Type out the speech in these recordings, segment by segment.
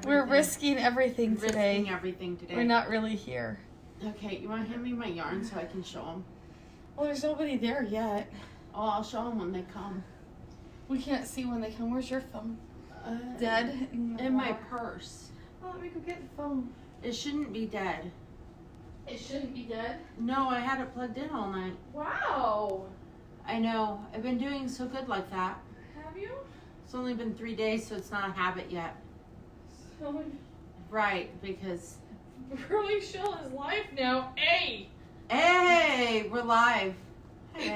We're risking everything today. Risking everything today. We're not really here. Okay, you want to hand me my yarn so I can show them? Well, there's nobody there yet. Oh, I'll show them when they come. We can't see when they come. Where's your phone? Dead? In my purse. Oh, let me go get the phone. It shouldn't be dead. It shouldn't be dead? No, I had it plugged in all night. Wow. I know. I've been doing so good like that. Have you? It's only been 3 days, so it's not a habit yet. So, Right, because... Burley Shell is live now. Hey! Hey! We're live. Hey,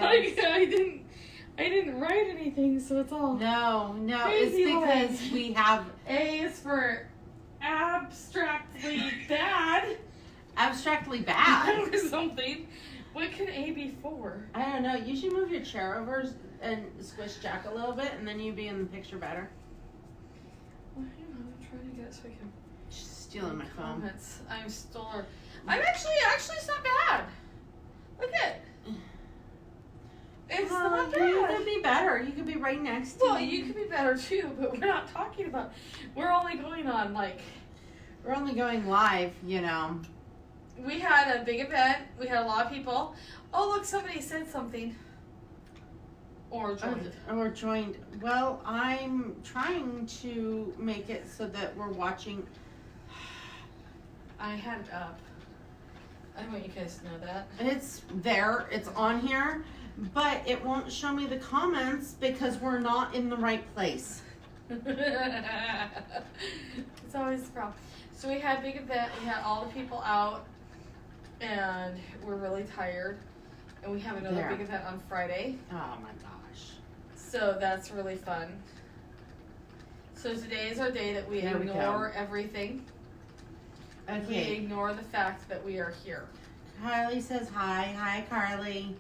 I didn't write anything, so it's all... No, Crazy it's because life. we have... A is for abstractly bad. Abstractly bad. Or something. What can A be for? I don't know. You should move your chair over and squish Jack a little bit, and then you'd be in the picture better. Well, hang on, I'm trying to get it so I can... She's stealing my phone. Comments. I'm still... I'm actually, it's not bad. Look at it. It's not bad. You could be better. You could be right next to me. Well, you could be better too, but we're not talking about... We're only going on, like... We're only going live, you know. We had a big event. We had a lot of people. Oh, look, somebody said something. Or joined. Or joined. Well, I'm trying to make it so that we're watching. I had it up. I want you guys to know that. It's there. It's on here. But it won't show me the comments because we're not in the right place. It's always the problem. So we had a big event. We had all the people out. And we're really tired. And we have another big event on Friday. Oh my gosh. So that's really fun. So today is our day that we ignore everything. Okay. We ignore the fact that we are here. Carly says hi. Hi, Carly.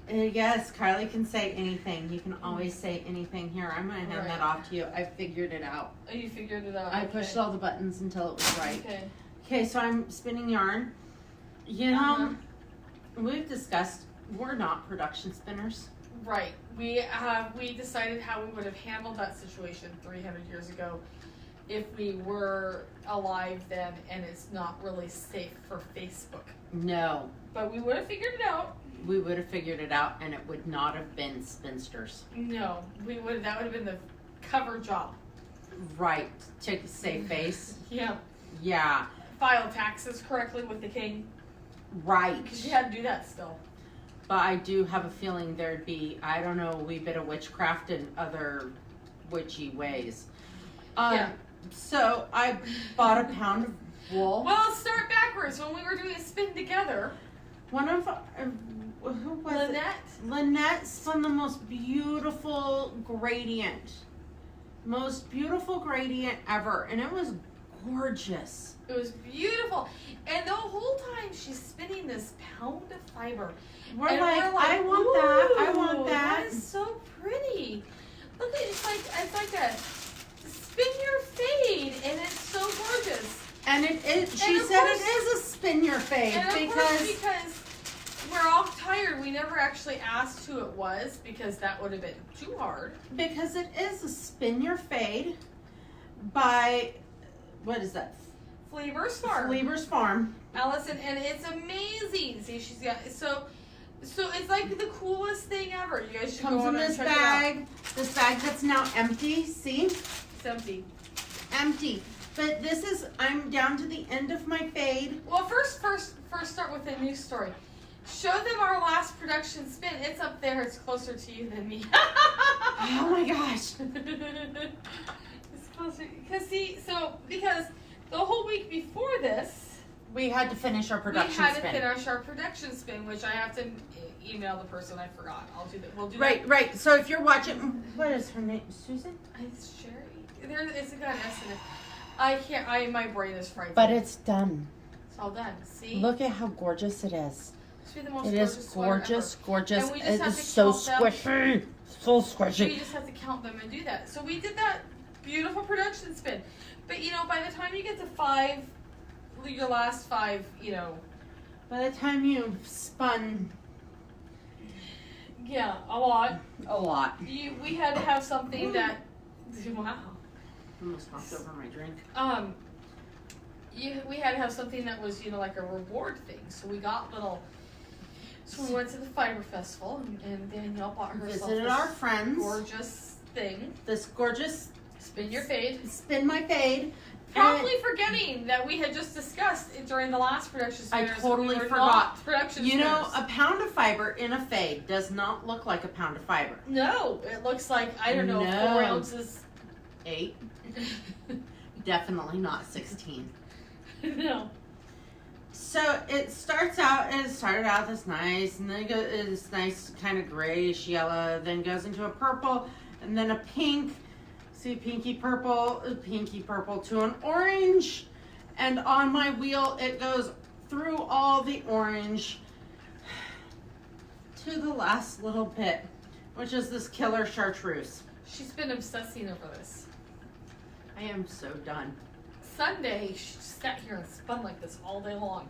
Yes, Carly can say anything. You can always say anything. Here, I'm going to hand that off to you. I figured it out. Oh, you figured it out. I pushed all the buttons until it was right. Okay. Okay, so I'm spinning yarn. You know, we've discussed we're not production spinners. Right. We decided how we would have handled that situation 300 years ago if we were alive then, and it's not really safe for Facebook. No. But we would have figured it out. We would have figured it out, and it would not have been spinsters. No, we would. That would have been the cover job. Right. To save face. Yeah. Yeah. File taxes correctly with the king. Right. Because you had to do that still. But I do have a feeling there'd be, I don't know, a wee bit of witchcraft and other witchy ways. Yeah. So I bought a pound of wool. Well, let's start backwards. When we were doing a spin together, One of, who was Lynette. it? Lynette spun the most beautiful gradient. Most beautiful gradient ever. And it was gorgeous. It was beautiful. And the whole time she's spinning this pound of fiber. We're And like, I want that. I want that. That is so pretty. Look at it's like a spin your fade, and it's so gorgeous. And she said it is a spin your fade because we're all tired. We never actually asked who it was because that would have been too hard. Because it is a spin your fade by, what is that? Fleaver's Farm. Fleaver's Farm. Allison, and it's amazing. See, she's got so it's like the coolest thing ever. You guys should Comes go in on and this check bag. it out. This bag that's now empty. See? It's empty. Empty. But this is, I'm down to the end of my fade. Well, first start with a news story. Show them our last production spin. It's up there. It's closer to you than me. Oh my gosh. It's closer because the whole week before this, we had to finish our production spin. We had to finish our production spin, which I have to email the person. I forgot. I'll do that. We'll do that. Right. So if you're watching, what is her name? Susan? It's Sherry. It's got an S in it. I can't. My brain is frightened. But it's done. It's all done. See? Look at how gorgeous it is. It is gorgeous. And we just it have is to so count them. squishy. So squishy. We just have to count them and do that. So we did that beautiful production spin. But by the time you get to 5, your last 5, by the time you've spun, yeah, a lot. We We had to have something that, wow. Almost knocked over my drink. We had to have something that was, like a reward thing. So we got little. So we went to the fiber festival, and Danielle bought herself Visited our friends. Gorgeous thing. This gorgeous Spin your fade. Spin my fade. Probably forgetting that we had just discussed it during the last production I spinners. totally we were forgot. not production You know, spinners. a pound of fiber in a fade does not look like a pound of fiber. No, it looks like, I don't know, No. 4 ounces. 8. Definitely not 16. No. So it started out this nice, and then it goes this nice kind of grayish yellow, then goes into a purple, and then a pink. See, pinky purple to an orange, and on my wheel it goes through all the orange to the last little bit, which is this killer chartreuse. She's been obsessing over this. I am so done. Sunday, she sat here and spun like this all day long.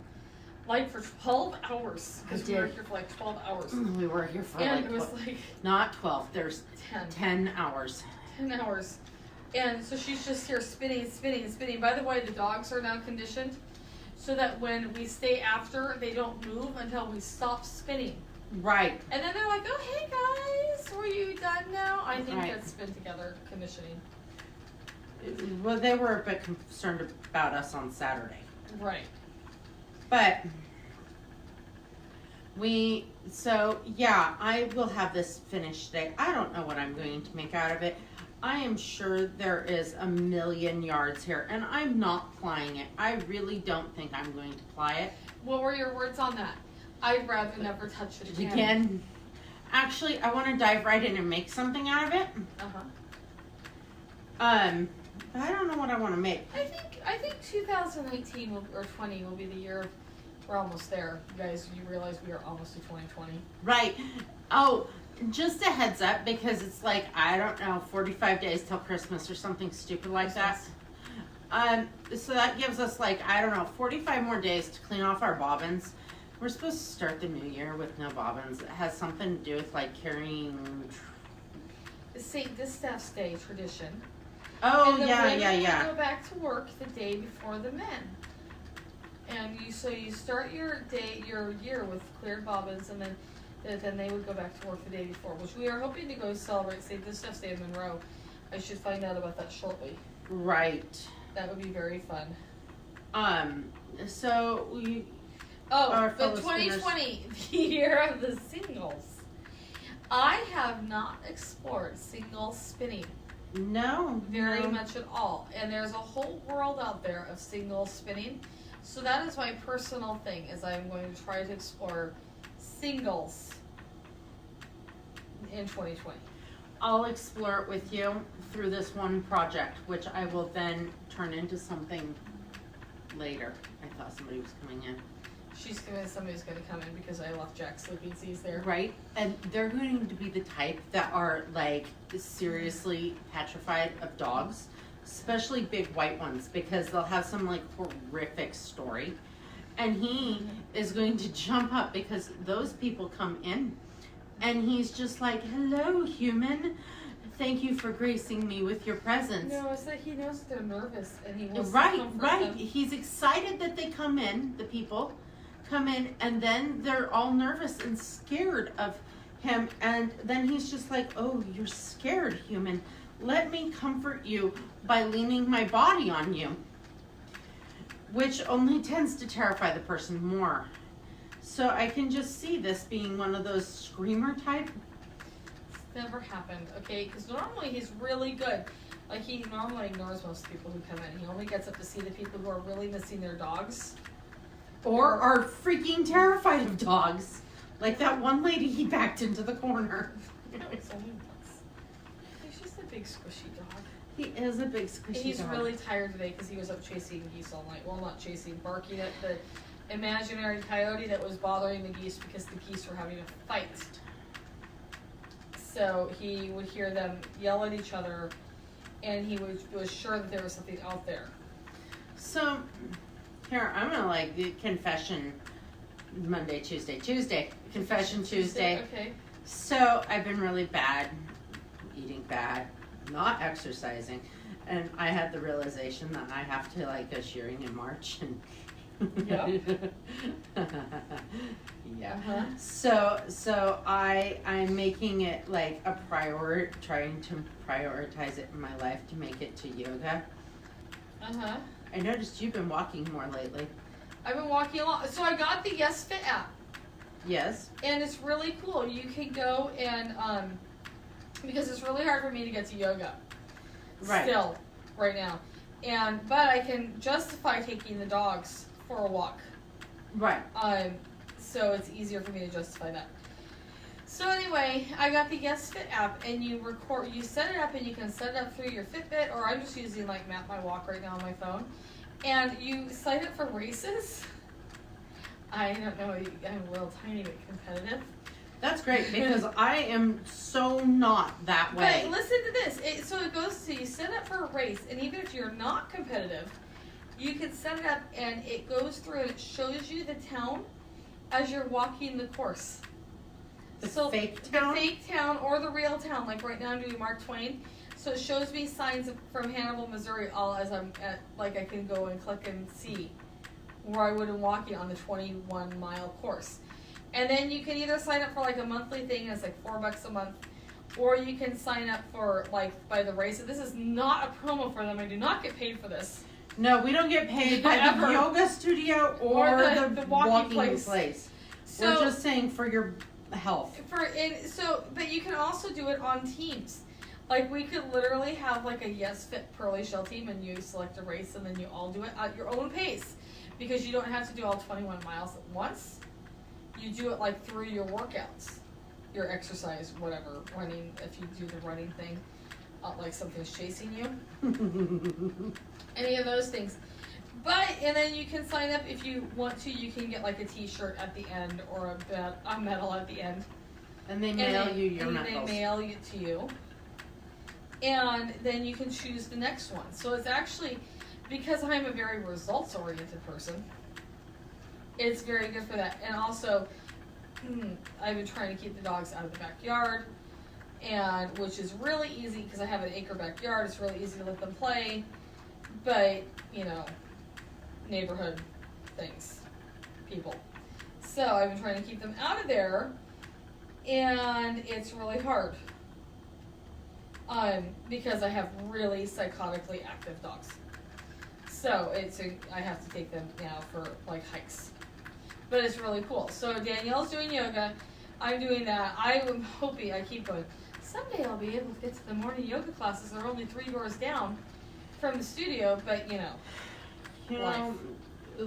Like for 12 hours. Because we were here for like 12 hours. We were here for And like, it was like not 12, there's 10. 10 hours. 10 hours. And so she's just here spinning. By the way, the dogs are now conditioned so that when we stay after, they don't move until we stop spinning. Right. And then they're like, oh, hey guys, were you done now? I think Right. that's spin together conditioning. Well, they were a bit concerned about us on Saturday. Right. But I will have this finished today. I don't know what I'm going to make out of it. I am sure there is a million yards here, and I'm not plying it. I really don't think I'm going to ply it. What were your words on that? I'd rather never touch it again. Again, actually, I want to dive right in and make something out of it. But I don't know what I want to make. I think 2019 or 20 will be the year. We're almost there, you guys. You realize we are almost to 2020. Right. Oh, just a heads up, because it's like, I don't know, 45 days till Christmas or something stupid like that. So that gives us 45 more days to clean off our bobbins. We're supposed to start the new year with no bobbins. It has something to do with carrying. St. Distaff's Day tradition. Oh, and the women yeah. go back to work the day before the men. And you start your year with cleared bobbins, and then they would go back to work the day before, which we are hoping to go celebrate St. Distaff's Day in Monroe. I should find out about that shortly. Right. That would be very fun. So we. Oh, the 2020, the year of the singles. I have not explored single spinning. No. Very much at all. And there's a whole world out there of single spinning. So that is my personal thing, is I'm going to try to explore singles in 2020. I'll explore it with you through this one project, which I will then turn into something later. I thought somebody was coming in. Somebody's gonna come in because I left Jack's sleeping seas there. Right, and they're going to be the type that are seriously petrified of dogs, especially big white ones, because they'll have some horrific story, and he is going to jump up because those people come in, and he's just like, hello, human. Thank you for gracing me with your presence. No, it's that he knows that they're nervous and he wants to comfort them. He's excited that they come in, the people come in, and then they're all nervous and scared of him, and then he's just like, oh, you're scared, human. Let me comfort you by leaning my body on you, which only tends to terrify the person more. So I can just see this being one of those screamer type. It's never happened, okay? Because normally he's really good. He normally ignores most people who come in. He only gets up to see the people who are really missing their dogs. Or are freaking terrified of dogs. Like that one lady he backed into the corner. That was only once. He's just a big squishy dog. He is a big squishy dog. He's really tired today because he was up chasing geese all night. Well, not chasing, barking at the imaginary coyote that was bothering the geese because the geese were having a fight. So he would hear them yell at each other, and he was sure that there was something out there. So, here, I'm gonna confession Monday, Tuesday. Confession Tuesday. Okay. So, I've been really bad, eating bad, not exercising. And I had the realization that I have to like go shearing in March and Yep. yeah. Uh-huh. So I'm making it like a trying to prioritize it in my life to make it to yoga. Uh-huh. I noticed you've been walking more lately. I've been walking a lot. So I got the Yes Fit app. Yes. And it's really cool. You can go and, because it's really hard for me to get to yoga. Right. Still, right now. But I can justify taking the dogs for a walk. Right. So it's easier for me to justify that. So anyway, I got the Yes Fit app, and you set it up, and you can set it up through your Fitbit, or I'm just using like Map My Walk right now on my phone. And you sign up for races. I don't know, I'm a little tiny bit competitive. That's great because I am so not that way. But listen to this. So it goes to, you set up for a race, and even if you're not competitive, you can set it up and it goes through and it shows you the town as you're walking the course. The fake town? The fake town or the real town. Like right now I'm doing Mark Twain. So it shows me signs from Hannibal, Missouri, all as I'm at, like I can go and click and see where I would have been walking on the 21-mile course. And then you can either sign up for like a monthly thing, and it's like $4 a month, or you can sign up for like by the race. So this is not a promo for them. I do not get paid for this. No, we don't get paid by the yoga studio or the walking place. So, we're just saying for your health. But you can also do it on teams. Like we could literally have like a Yes Fit Pearly Shell team, and you select a race, and then you all do it at your own pace, because you don't have to do all 21 miles at once. You do it like through your workouts, your exercise, whatever, running, if you do the running thing, like something's chasing you. Any of those things. And then you can sign up if you want to. You can get like a t-shirt at the end or a medal at the end. And they mail you your medals. They mail it to you. And then you can choose the next one. So it's actually, because I'm a very results-oriented person, it's very good for that. And also, I've been trying to keep the dogs out of the backyard, which is really easy because I have an acre backyard. It's really easy to let them play. But, neighborhood things, people. So I've been trying to keep them out of there, and it's really hard. Because I have really psychotically active dogs. So I have to take them now for like hikes. But it's really cool. So Danielle's doing yoga. I'm doing that. I am hoping, I keep going, someday I'll be able to get to the morning yoga classes. They're only 3 doors down from the studio, but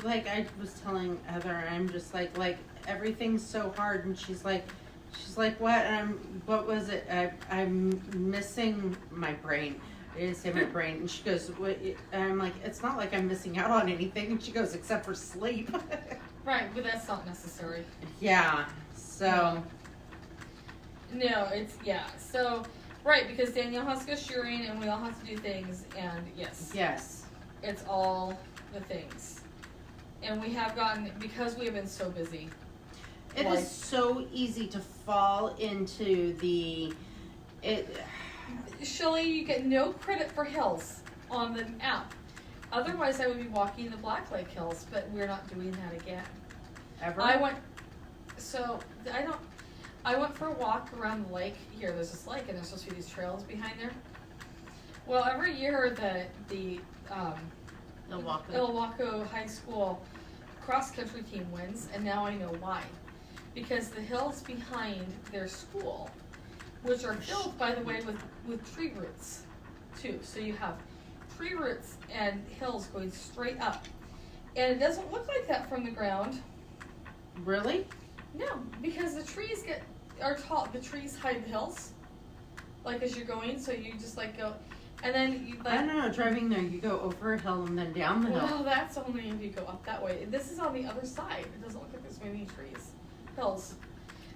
like I was telling Heather, I'm just like everything's so hard, and she's like, what? What was it? I'm missing my brain. I didn't say my brain. And she goes, what? And I'm like, it's not like I'm missing out on anything. And she goes, except for sleep. Right, but that's not necessary. Yeah. So. No, So, right, because Danielle has to go shearing, and we all have to do things, and yes. Yes. It's all the things. And we have because we have been so busy. It is so easy to fall into Shelley, you get no credit for hills on the app. Otherwise, I would be walking the Black Lake Hills, but we're not doing that again. Ever? I went for a walk around the lake. Here, there's this lake, and there's supposed to be these trails behind there. Well, every year the Ilwaco High School cross-country team wins, and now I know why. Because the hills behind their school, which are filled, by the way, with tree roots, too. So you have tree roots and hills going straight up. And it doesn't look like that from the ground. Really? No, because the trees are tall. The trees hide the hills, like as you're going. So you just like go, and then you like. I don't know. Driving there, you go over a hill and then down the hill. Well, that's only if you go up that way. This is on the other side. It doesn't look like there's many hills.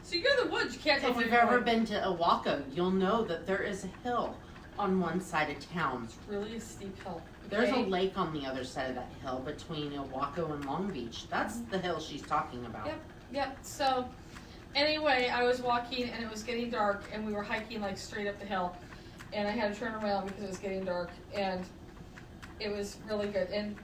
So you go to the woods. You can't tell. If you've ever been to Ilwaco, you'll know that there is a hill on one side of town. It's really a steep hill. Okay? There's a lake on the other side of that hill between Ilwaco and Long Beach. That's the hill she's talking about. Yep. So, anyway, I was walking and it was getting dark and we were hiking like straight up the hill. and I had to turn around because it was getting dark, and it was really good. And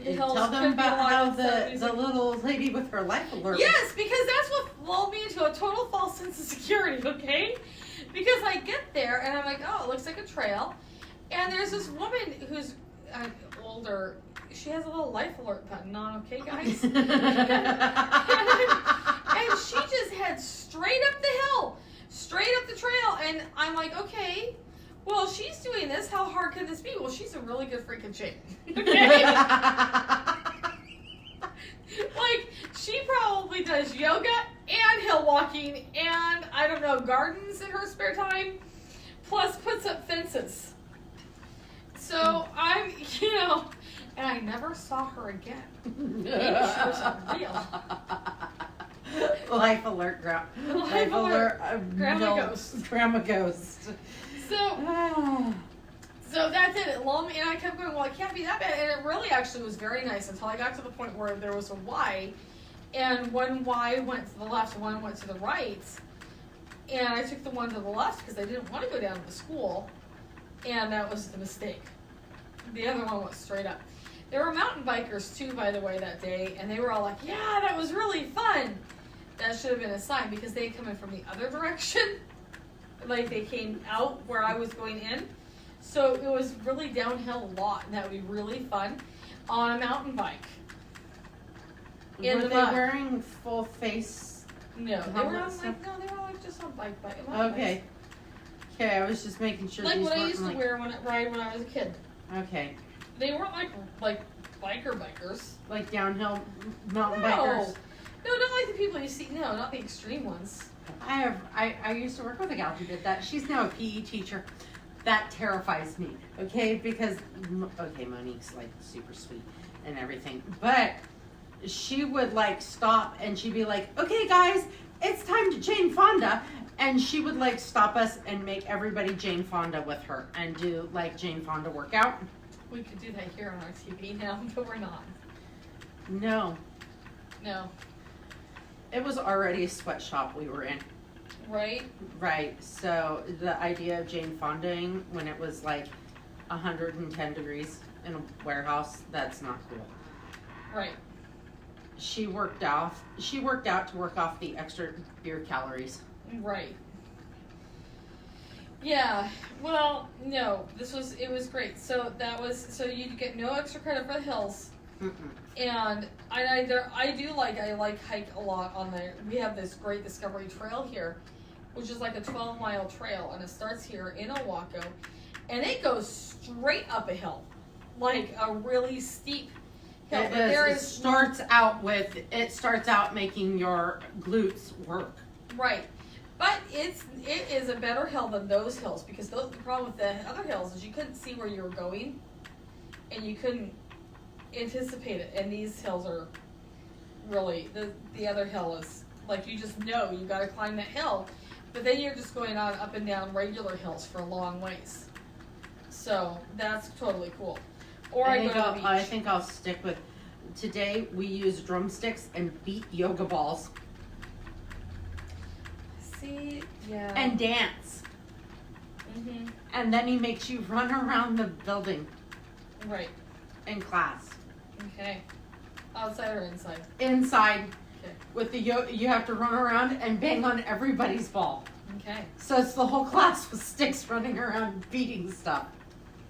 the hills tell them could be about how alive, the little lady with her life alert. Yes, because that's what lulled me into a total false sense of security, okay? Because I get there and I'm like, oh, it looks like a trail. And there's this woman who's older. She has a little life alert button on, okay, guys? and she just heads straight up the hill, straight up the trail. And I'm like, okay, well, she's doing this. How hard can this be? Well, she's in really good freaking shape. Okay? Like, she probably does yoga and hill walking and, I don't know, gardens in her spare time, plus puts up fences. So I'm, and I never saw her again. Maybe she was real. Life alert, Life alert, Grandma Ghost. Grandma Ghost. So that's it. It lulled me, and I kept going, well, it can't be that bad. And it really actually was very nice until I got to the point where there was a Y, and one Y went to the left, one went to the right. And I took the one to the left because I didn't want to go down to the school, and that was the mistake. The other one went straight up. There were mountain bikers, too, by the way, that day, and they were all like, yeah, that was really fun. That should have been a sign because they had come in from the other direction. Like, they came out where I was going in. So it was really downhill a lot, and that would be really fun on a mountain bike. Were they wearing full face? No, they were like just on bike. Okay. Okay, I was just making sure. Like these what I weren't used to wear ride when I was a kid. Okay. They weren't like bikers. Like downhill mountain bikers. No, not like the people you see. No, not the extreme ones. I used to work with a gal who did that. She's now a PE teacher. That terrifies me, okay? Because, okay, Monique's like super sweet and everything, but she would like stop and she'd be like, okay guys, it's time to Jane Fonda. And she would like stop us and make everybody Jane Fonda with her and do like Jane Fonda workout. We could do that here on our TV now, but we're not. No. No. It was already a sweatshop we were in. Right? Right. So the idea of Jane Fondaing when it was like 110 degrees in a warehouse, that's not cool. Right. She worked out to work off the extra beer calories. Right. Yeah. Well, no. It was great. So you get no extra credit for the hills. Mm-mm. And I like hike a lot on there. We have this great Discovery Trail here, which is like a 12-mile trail, and it starts here in Owako, and it goes straight up a hill, like a really steep hill. It starts out making your glutes work. Right, but it is a better hill than those hills because the problem with the other hills is you couldn't see where you were going, and you couldn't anticipate it. And these hills are really the other hill is like you just know you got to climb that hill. But then you're just going on up and down regular hills for a long ways. So that's totally cool. Or I go to the beach. I think I'll stick with, today we use drumsticks and beat yoga balls. See, yeah. And dance. Mm-hmm. And then he makes you run around the building. Right. In class. Okay. Outside or inside? Inside. Okay. With the you have to run around and bang on everybody's ball. Okay. So it's the whole class with sticks running around beating stuff.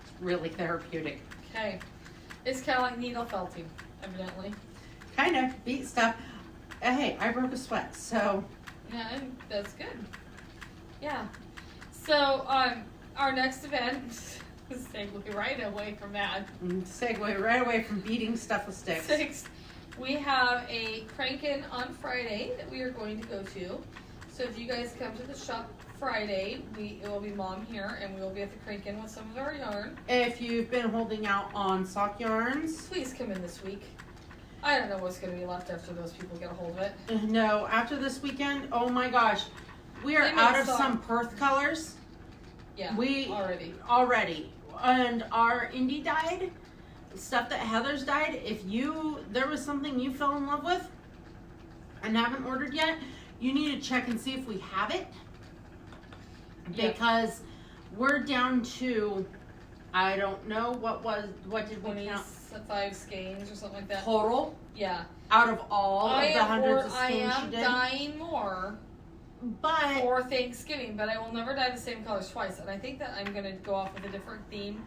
It's really therapeutic. Okay. It's kind of like needle felting, evidently. Kind of. Beat stuff. Hey, I broke a sweat, so. Yeah, and that's good. Yeah. So, our next event, segue right away from that. Segue right away from beating stuff with sticks. We have a crank-in on Friday that we are going to go to. So if you guys come to the shop Friday, it will be Mom here, and we will be at the crank-in with some of our yarn. If you've been holding out on sock yarns, please come in this week. I don't know what's going to be left after those people get a hold of it. No, after this weekend, oh my gosh. We are out of some Perth colors. Yeah, already. And our indie dyed, stuff that Heather's dyed, if there was something you fell in love with and haven't ordered yet, you need to check and see if we have it. Because We're down to, I don't know what did we count? 25 skeins or something like that. Total? Yeah. Out of all of the hundreds of I skeins am she did? dyeing more But for Thanksgiving, but I will never dye the same colors twice. And I think that I'm going to go off with a different theme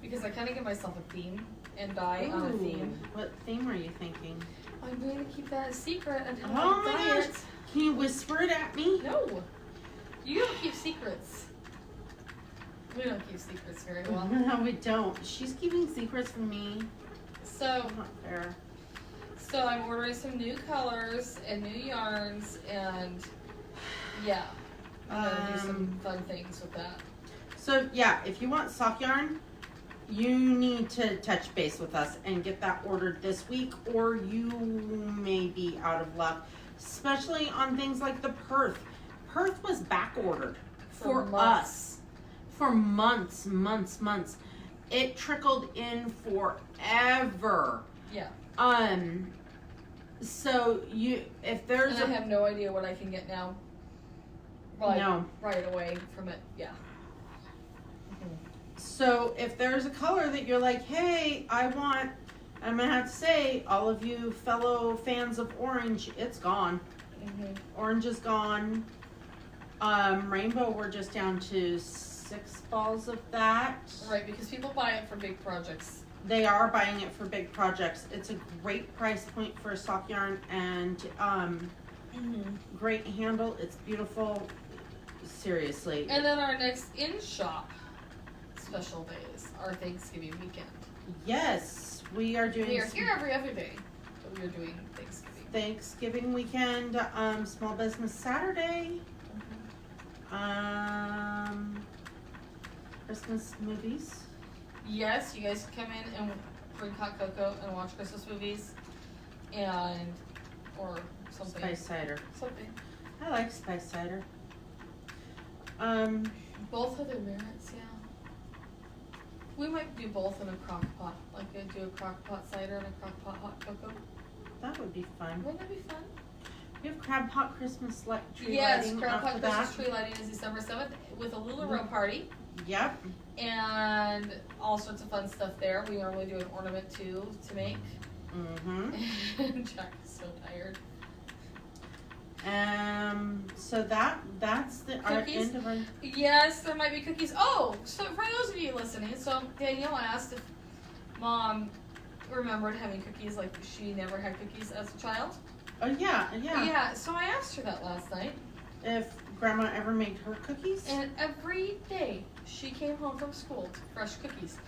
because I kind of give myself a theme and dye on a theme. What theme are you thinking? I'm going to keep that a secret until Oh I my dye gosh. it. Can you whisper it at me? No. You don't keep secrets. We don't keep secrets very well. No, we don't. She's keeping secrets from me. So, Not fair. so I'm ordering some new colors and new yarns, and yeah, I'm gonna do some fun things with that. So yeah, if you want sock yarn, you need to touch base with us and get that ordered this week, or you may be out of luck. Especially on things like the Perth. Perth was back ordered for us for months. It trickled in forever. Yeah. So if there's And I have no idea what I can get now. Like, No. right away from it. Yeah. So if there's a color that you're like, hey, I'm gonna have to say, all of you fellow fans of orange, it's gone. Orange is gone. Rainbow, we're just down to 6 balls of that. Right, because people buy it for big projects. They are buying it for big projects. It's a great price point for a sock yarn and great handle. It's beautiful. Seriously. And then our next in-shop special days are Thanksgiving weekend. Yes, we are doing. We are here every other day, but we are doing Thanksgiving weekend, Small Business Saturday, Christmas movies. Yes, you guys can come in and bring hot cocoa and watch Christmas movies, and or something. Spice cider. Something. I like spice cider. Both have their merits, yeah. We might do both in a crock pot, like do a crock pot cider and a crock pot hot cocoa. That would be fun. Wouldn't that be fun? We have crab pot Christmas tree Yes, lighting crab after pot that. Christmas tree lighting is December 7th with a LuLaRoe party. Yep. And all sorts of fun stuff there. We normally do an ornament too to make. Jack is so tired. So that's our Cookies? end of our. Yes, there might be cookies. Oh, so for those of you listening, so Danielle asked if Mom remembered having cookies, like she never had cookies as a child. Oh yeah. Yeah, so I asked her that last night. If Grandma ever made her cookies. And every day she came home from school to fresh cookies.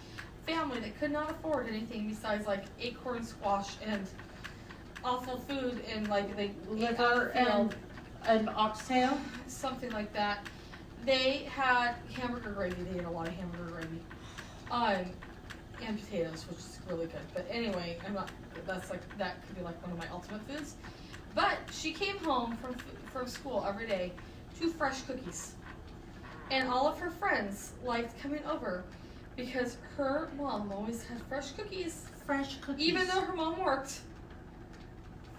Family that could not afford anything besides like acorn squash and awful food and like they Liver and an oxtail. something like that. They had hamburger gravy. They ate a lot of hamburger gravy. And potatoes, which is really good. But anyway, that could be like one of my ultimate foods. But she came home from school every day to fresh cookies. And all of her friends liked coming over because her mom always had fresh cookies. Fresh cookies. Even though her mom worked.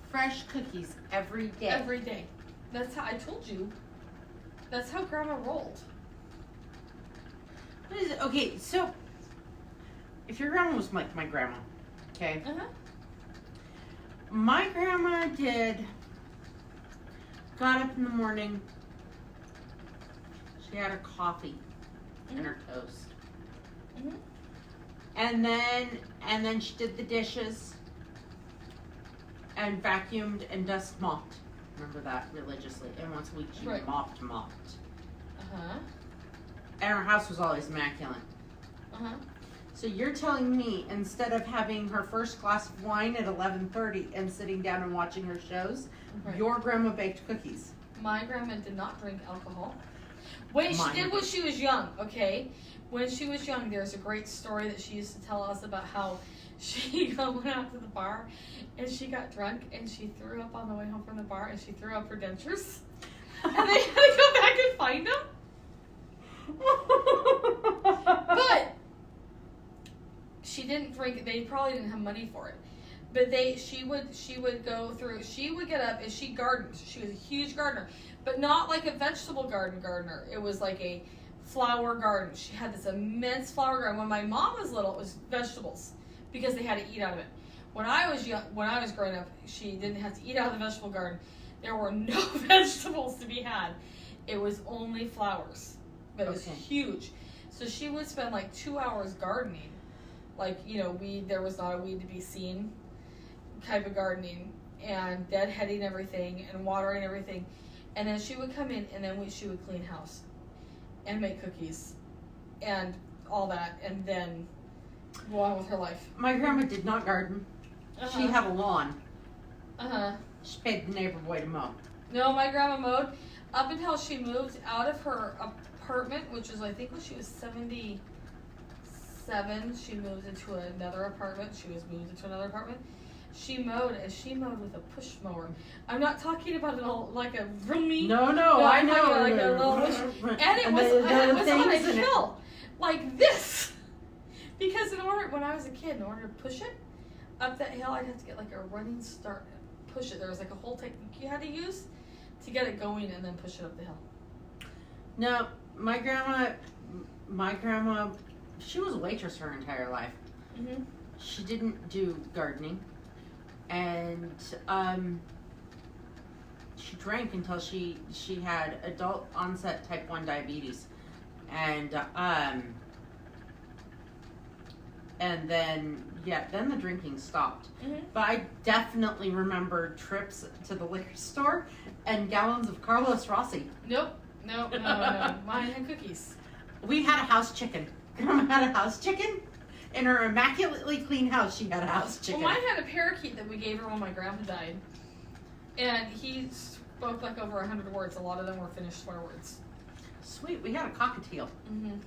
Fresh cookies every day. Every day. That's how I told you. That's how Grandma rolled. What is it? Okay, so if your grandma was like my grandma, okay? My grandma got up in the morning, she had her coffee and her toast. And then she did the dishes and vacuumed and dust mopped. Remember that religiously. And once a week she mopped. And her house was always immaculate. So you're telling me instead of having her first glass of wine at 11:30 and sitting down and watching her shows, your grandma baked cookies? My grandma did not drink alcohol. Wait, she did when she was young, okay? When she was young, there's a great story that she used to tell us about how she went out to the bar and she got drunk and she threw up on the way home from the bar and she threw up her dentures. And they had to go back and find them. But she didn't drink. They probably didn't have money for it. But she would go through. She would get up and she gardened. She was a huge gardener, but not like a vegetable gardener. It was like a flower garden. She had this immense flower garden. When my mom was little, it was vegetables because they had to eat out of it. When I was growing up, she didn't have to eat out of the vegetable garden. There were no vegetables to be had. It was only flowers, but it was huge. So she would spend like 2 hours gardening, like, you know, there was not a weed to be seen type of gardening, and deadheading everything and watering everything. And then she would come in, and then she would clean house and make cookies and all that, and then go on with her life. My grandma did not garden. She had a lawn. She paid the neighbor boy to mow. No, my grandma mowed up until she moved out of her apartment, which was, I think, when she was 77. She moved into another apartment. She mowed, and she mowed with a push mower. I'm not talking about like a roomy. No, I know. Like a little push, and it was on a hill, like this. Because when I was a kid, in order to push it up that hill, I'd have to get like a running start and push it. There was like a whole technique you had to use to get it going and then push it up the hill. No, my grandma, she was a waitress her entire life. Mm-hmm. She didn't do gardening, and she drank until she had adult onset type 1 diabetes, and then the drinking stopped. Mm-hmm. But I definitely remember trips to the liquor store and gallons of Carlos Rossi. Nope. No. Mine had cookies. We had a house chicken. Grandma had a house chicken. In her immaculately clean house, she had a house chicken. Well, mine had a parakeet that we gave her when my grandpa died. And he spoke like over 100 words. A lot of them were finished swear words. Sweet. We had a cockatiel. Mm-hmm.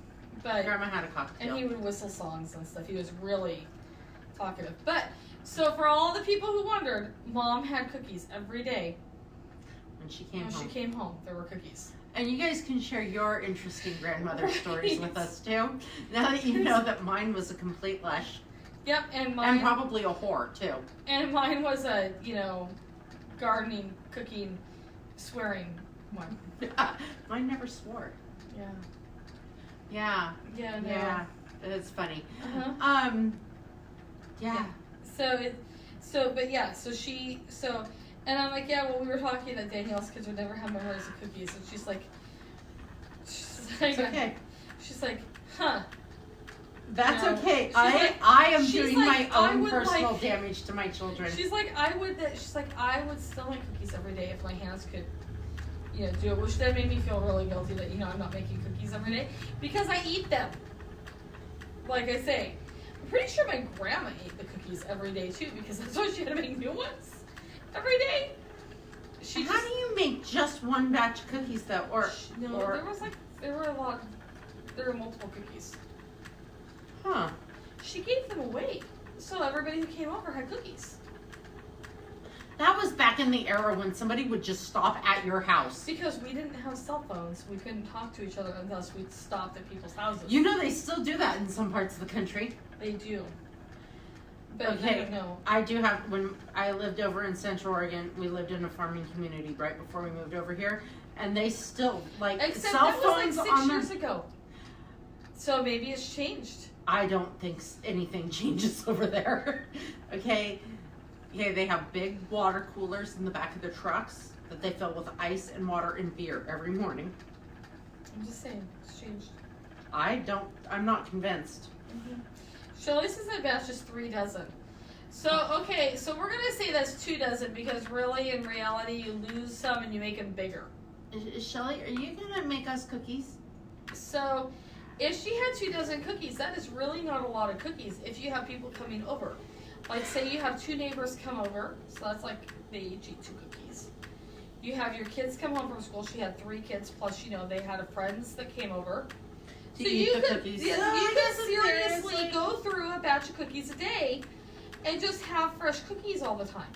But Grandma had a cockatiel. And he would whistle songs and stuff. He was really talkative. But, so for all the people who wondered, Mom had cookies every day. When she came home, there were cookies. And you guys can share your interesting grandmother stories with us too. Now that you know that mine was a complete lush. Yep, and probably a whore too. And mine was a, gardening, cooking, swearing one. Mine never swore. Yeah. Yeah. No. Yeah. It's funny. Yeah. And I'm like, yeah, well, we were talking that Danielle's kids would never have memories of cookies, and she's like, it's okay. She's like, huh. That's okay. I am doing my own personal damage to my children. She's like, I would still make cookies every day if my hands could, do it, which then made me feel really guilty that, I'm not making cookies every day because I eat them. Like I say, I'm pretty sure my grandma ate the cookies every day too because that's why she had to make new ones every day. How do you make just one batch of cookies though? There were multiple cookies. Huh. She gave them away, so everybody who came over had cookies. That was back in the era when somebody would just stop at your house. Because we didn't have cell phones. We couldn't talk to each other unless we stopped at people's houses. They still do that in some parts of the country. They do. But okay, no. I do have, when I lived over in Central Oregon, we lived in a farming community right before we moved over here, and they still, Except cell that phones was 6 years ago. So maybe it's changed. I don't think anything changes over there. Okay, they have big water coolers in the back of their trucks that they fill with ice and water and beer every morning. I'm just saying, it's changed. I'm not convinced. Mm-hmm. Shelly says I batch just 3 dozen. So we're going to say that's 2 dozen because really, in reality, you lose some and you make them bigger. Shelly, are you going to make us cookies? So, if she had 2 dozen cookies, that is really not a lot of cookies if you have people coming over. Like, say you have 2 neighbors come over, so that's like they each eat 2 cookies. You have your kids come home from school. She had 3 kids, plus, they had friends that came over. So you could seriously go through a batch of cookies a day and just have fresh cookies all the time.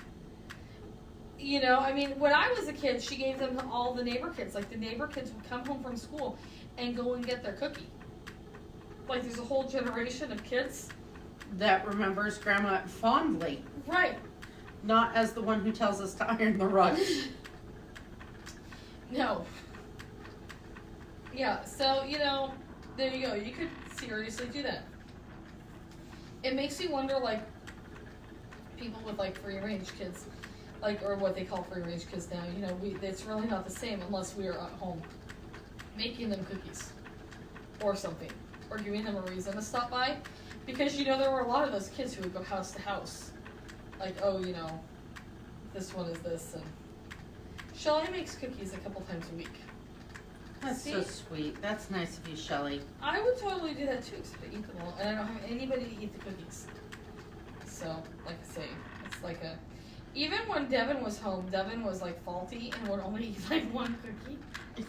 When I was a kid, she gave them to all the neighbor kids. Like, the neighbor kids would come home from school and go and get their cookie. Like, there's a whole generation of kids that remembers Grandma fondly. Right. Not as the one who tells us to iron the rug. No. Yeah, so, there you go. You could seriously do that. It makes me wonder, like, people with, like, free-range kids, like, or what they call free-range kids now, it's really not the same unless we are at home making them cookies or something, or giving them a reason to stop by, because, there were a lot of those kids who would go house to house, like, oh, this one is this, and Shelly makes cookies a couple times a week. That's so sweet. That's nice of you, Shelly. I would totally do that too, except I eat them all, and I don't have anybody to eat the cookies. So, like I say, it's like even when Devin was home, Devin was like faulty and would only eat like one cookie.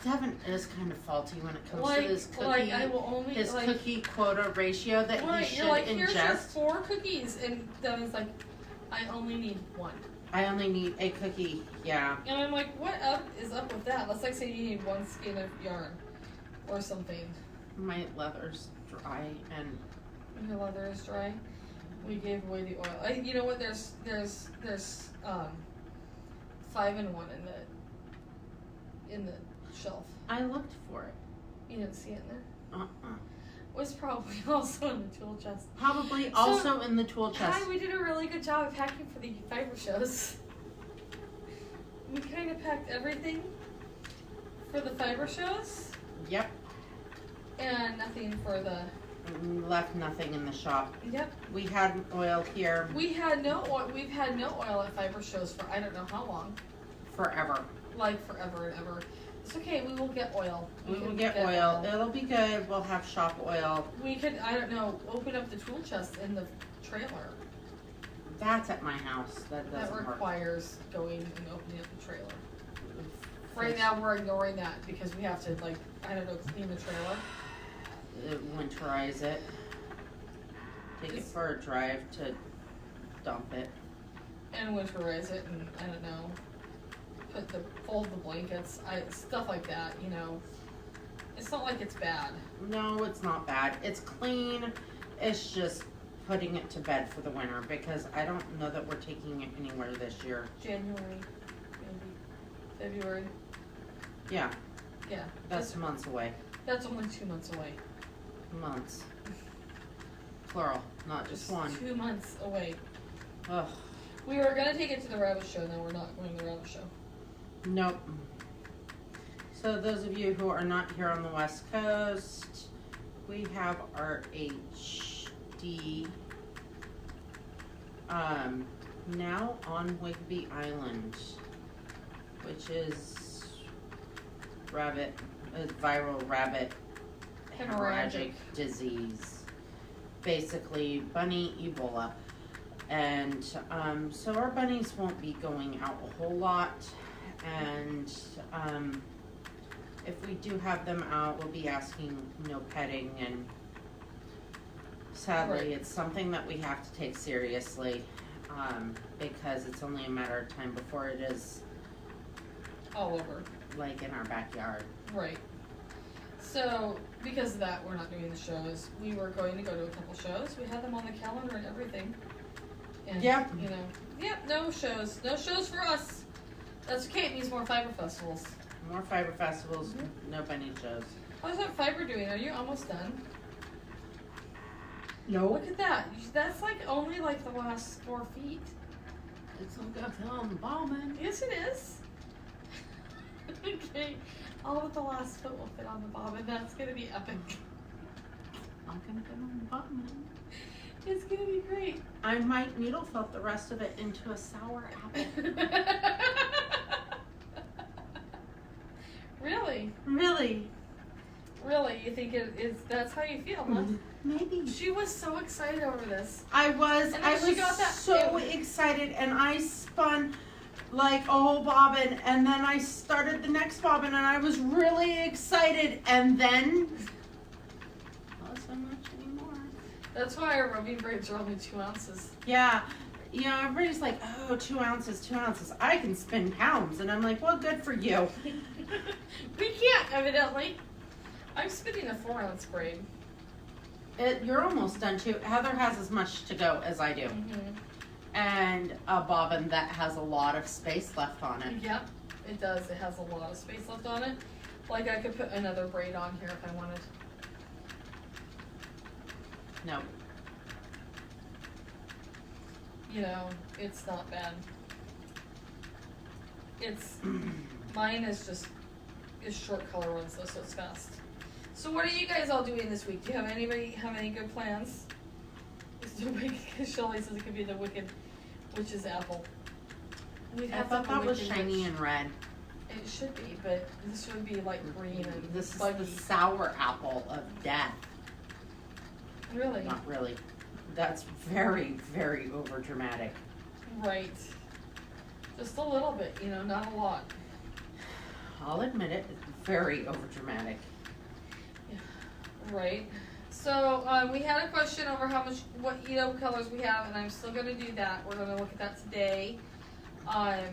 Devin is kind of faulty when it comes like, to his cookie, like I will only, his like, cookie quota ratio that he should you're like, here's your ingest. 4 cookies, and Devin's like, I only need 1. I only need a cookie, yeah. And I'm like, what is up with that? That's like saying you need 1 skein of yarn or something. My leather's dry and Your leather is dry. We gave away the oil. You know what? There's 5-in-1 in the shelf. I looked for it. You didn't see it in there? It was probably also in the tool chest. Probably also in the tool chest. Hi, we did a really good job of packing for the fiber shows. We kind of packed everything for the fiber shows. Yep. And nothing for the... Left nothing in the shop. Yep. We had oil here. We had no oil. We've had no oil at fiber shows for I don't know how long. Forever. Like forever and ever. It's okay. We will get oil. We will get oil. It'll be good. We'll have shop oil. We could, I don't know, open up the tool chest in the trailer. That's at my house. That doesn't work. That requires going and opening up the trailer. Right now we're ignoring that because we have to, like, I don't know, clean the trailer. Winterize it. Take it for a drive to dump it. And winterize it, and I don't know, fold the blankets, stuff like that, you know. It's not like it's bad. No, it's not bad. It's clean. It's just putting it to bed for the winter because I don't know that we're taking it anywhere this year. January, maybe. February. Yeah. Yeah. That's months away. That's only 2 months away. Months. Plural, not just one. 2 months away. Ugh. We were going to take it to the rabbit show, now we're not going to the rabbit show. Nope. So those of you who are not here on the West Coast, we have our HD now on Whigby Island, which is viral rabbit hemorrhagic disease, basically bunny Ebola. And so our bunnies won't be going out a whole lot, and if we do have them out, we'll be asking no petting, and sadly Right. it's something that we have to take seriously because it's only a matter of time before it is All over. like in our backyard. Right. So, because of that, we're not doing the shows. We were going to go to a couple shows. We had them on the calendar and everything. And, Yep. you know, no shows. No shows for us. That's okay. It means more fiber festivals. More fiber festivals, no bunny shows. How's that fiber doing? Are you almost done? No. Look at that. That's like only like the last 4 feet. It's all got on the bombing. Yes, it is. Okay. All but the last foot will fit on the bobbin. That's going to be epic. I'm gonna get on the bombing. It's going to be great. I might needle felt the rest of it into a sour apple. Really? Really? Really? You think it is? That's how you feel, huh? Maybe. She was so excited over this. I was so it- excited, and I spun like a whole bobbin, and then I started the next bobbin, and I was really excited, and then not so much anymore. That's why our rubbing braids are only 2 ounces. Yeah. You know, everybody's like, oh, 2 ounces, 2 ounces. I can spin pounds. And I'm like, well, good for you. We can't, evidently. I'm spinning a 4-ounce braid. You're almost done, too. Heather has as much to go as I do. Mm-hmm. And a bobbin that has a lot of space left on it. Yep, it does. It has a lot of space left on it. Like, I could put another braid on here if I wanted. No. You know, it's not bad. It's, mine is short color ones though, so it's fast. So what are you guys all doing this week? Do you have any good plans? Shelley says it could be the Wicked Witch's apple. I thought that was shiny and red. It should be, but this would be like green and this is buggy. the sour apple of death. Really? Not really. That's very, very over dramatic. Right. Just a little bit, you know, not a lot. I'll admit it. It's very over dramatic. Yeah. Right. So we had a question over what colors we have, and I'm still gonna do that. We're gonna look at that today. I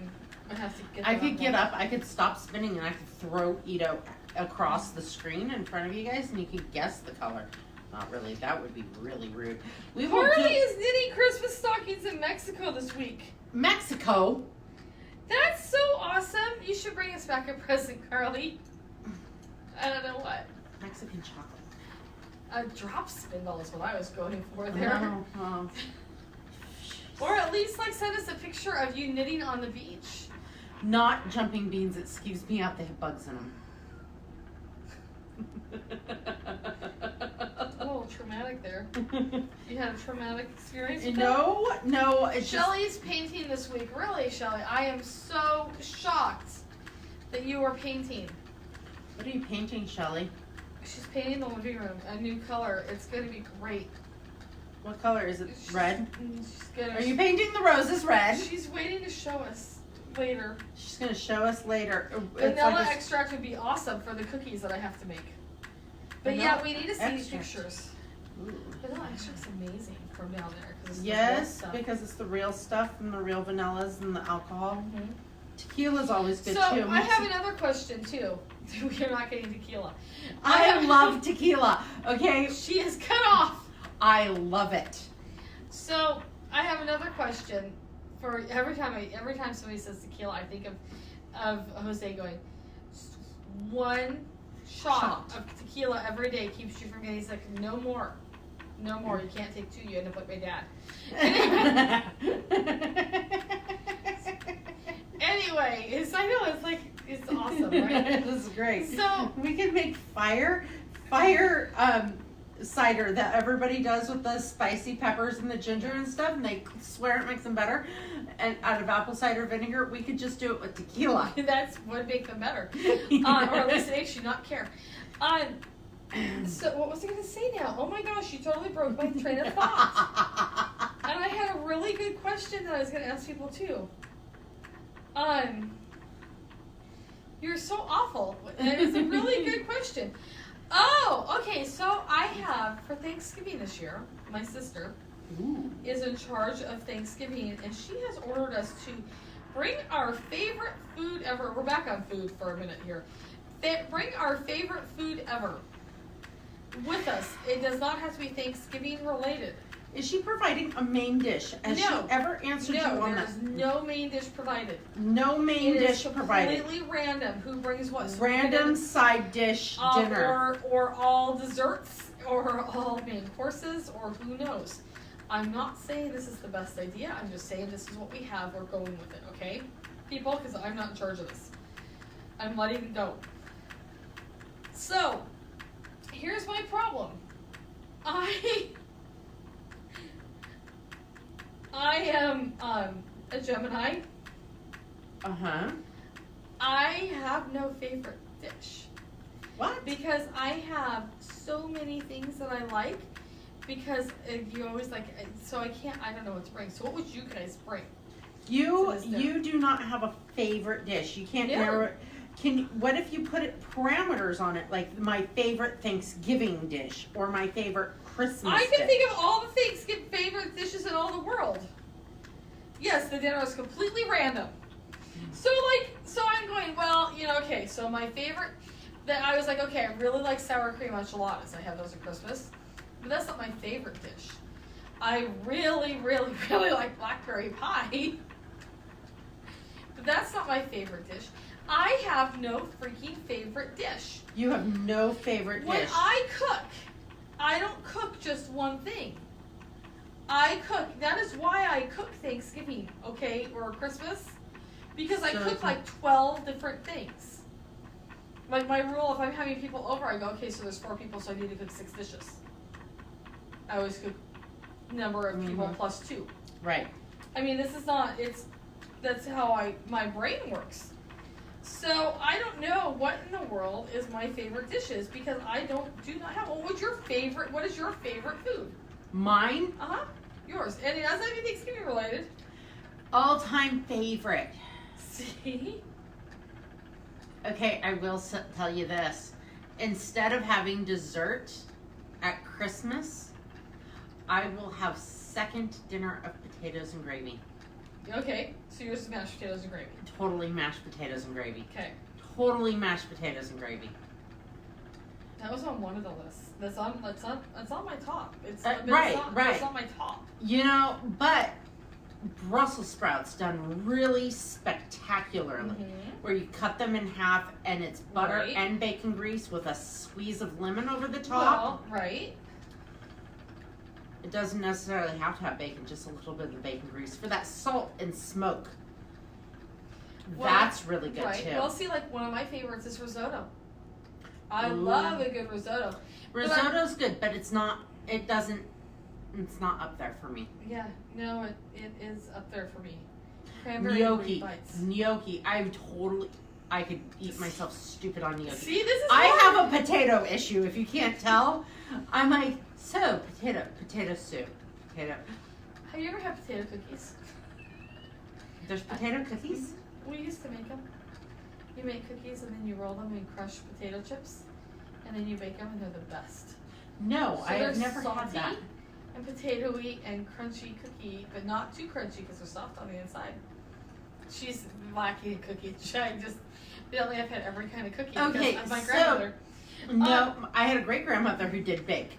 have to get. I could get up. I could stop spinning, and I could throw Ito across the screen in front of you guys, and you could guess the color. Not really. That would be really rude. Carly is knitting Christmas stockings in Mexico this week. Mexico. That's so awesome. You should bring us back a present, Carly. I don't know what. Mexican chocolate. A drop spindle is what I was going for there. Oh. Or at least like send us a picture of you knitting on the beach. Not jumping beans. It skews me out. They have bugs in them. A little traumatic there. You had a traumatic experience with No. It's Shelley's painting this week. Really, Shelley? I am so shocked that you are painting. What are you painting, Shelley? She's painting the living room, a new color. It's going to be great. What color is it? Red? Are you She's painting the roses red? She's waiting to show us later. She's going to show us later. Vanilla extract would be awesome for the cookies that I have to make. But yeah, we need to see these pictures. Ooh. Vanilla extract's amazing from down there. Yes, because it's the real stuff and the real vanillas and the alcohol. Mm-hmm. Tequila's always good too. So I have another question too. We're not getting tequila. I love tequila. Okay, She is cut off. I love it. So I have another question for every time somebody says tequila, I think of Jose going, one shot of tequila every day keeps you from getting sick. No more. You can't take two. You end up like my dad. Anyway, I know it's awesome, right? This is great. So we can make fire cider that everybody does with the spicy peppers and the ginger and stuff, and they swear it makes them better. And out of apple cider vinegar, we could just do it with tequila. That's would make them better, or at least it makes you not care. So what was I going to say now? Oh my gosh, you totally broke my train of thought. And I had a really good question that I was going to ask people too. You're so awful. It was a really good question. Oh, okay. So I have for Thanksgiving this year, my sister is in charge of Thanksgiving, and she has ordered us to bring our favorite food ever. We're back on food for a minute here. Bring our favorite food ever with us. It does not have to be Thanksgiving related. Is she providing a main dish? Has she ever answered you on that? There's no main dish provided. No main dish provided. Completely random. Who brings what? So random side dish dinner. Or all desserts, or all main courses, or who knows. I'm not saying this is the best idea. I'm just saying this is what we have. We're going with it, okay? People, because I'm not in charge of this. I'm letting it go. So, here's my problem. I am a Gemini. Uh-huh. I have no favorite dish. What? Because I have so many things that I like. Because you always like, so I don't know what to bring. So what would you guys bring? You do not have a favorite dish. You can't narrow it. What if you put parameters on it, like my favorite Thanksgiving dish or my favorite Christmas dish? I can think of all the Thanksgiving favorite dishes in all the world. Yes, the dinner is completely random. So I'm going, well, okay, so my favorite, that I was like, okay, I really like sour cream enchiladas. I have those at Christmas. But that's not my favorite dish. I really, really, really like blackberry pie. But that's not my favorite dish. I have no freaking favorite dish. You have no favorite When dish. I cook, I don't cook just one thing. I cook. That is why I cook Thanksgiving, okay, or Christmas, because I cook like 12 different things. Like my rule, if I'm having people over, I go, okay, so there's 4 people, so I need to cook 6 dishes. I always cook number of people plus 2. Right. I mean, this is not. That's how my brain works. So I don't know what in the world is my favorite dishes because I do not have. What is your favorite food? Mine? Yours. And it doesn't have anything Thanksgiving related. All-time favorite. See? Okay, I will tell you this. Instead of having dessert at Christmas, I will have second dinner of potatoes and gravy. Okay, so yours is mashed potatoes and gravy. Totally mashed potatoes and gravy. Okay. Totally mashed potatoes and gravy. That was on one of the lists. That's on my top. It's right. It's on my top. You know, but Brussels sprouts done really spectacularly. Where you cut them in half and it's butter and bacon grease with a squeeze of lemon over the top. Well, right. It doesn't necessarily have to have bacon, just a little bit of bacon grease for that salt and smoke. Well, that's really good too. Well, see, like one of my favorites is risotto. I love a good risotto. Risotto's good, but it's not up there for me. Yeah, no, it is up there for me. Cranberry Gnocchi. bites. Gnocchi. I could eat myself stupid on gnocchi. See, this is I have a potato issue, if you can't tell. I'm like, so, potato soup. Potato. Have you ever had potato cookies? There's potato cookies? We used to make them. You make cookies and then you roll them in crushed potato chips. And then you bake them and they're the best. No, So I have never had that. And potatoey and crunchy cookie, but not too crunchy because they're soft on the inside. She's lacking a cookie. Lately I've had every kind of cookie because of my grandmother. No, I had a great grandmother who did bake,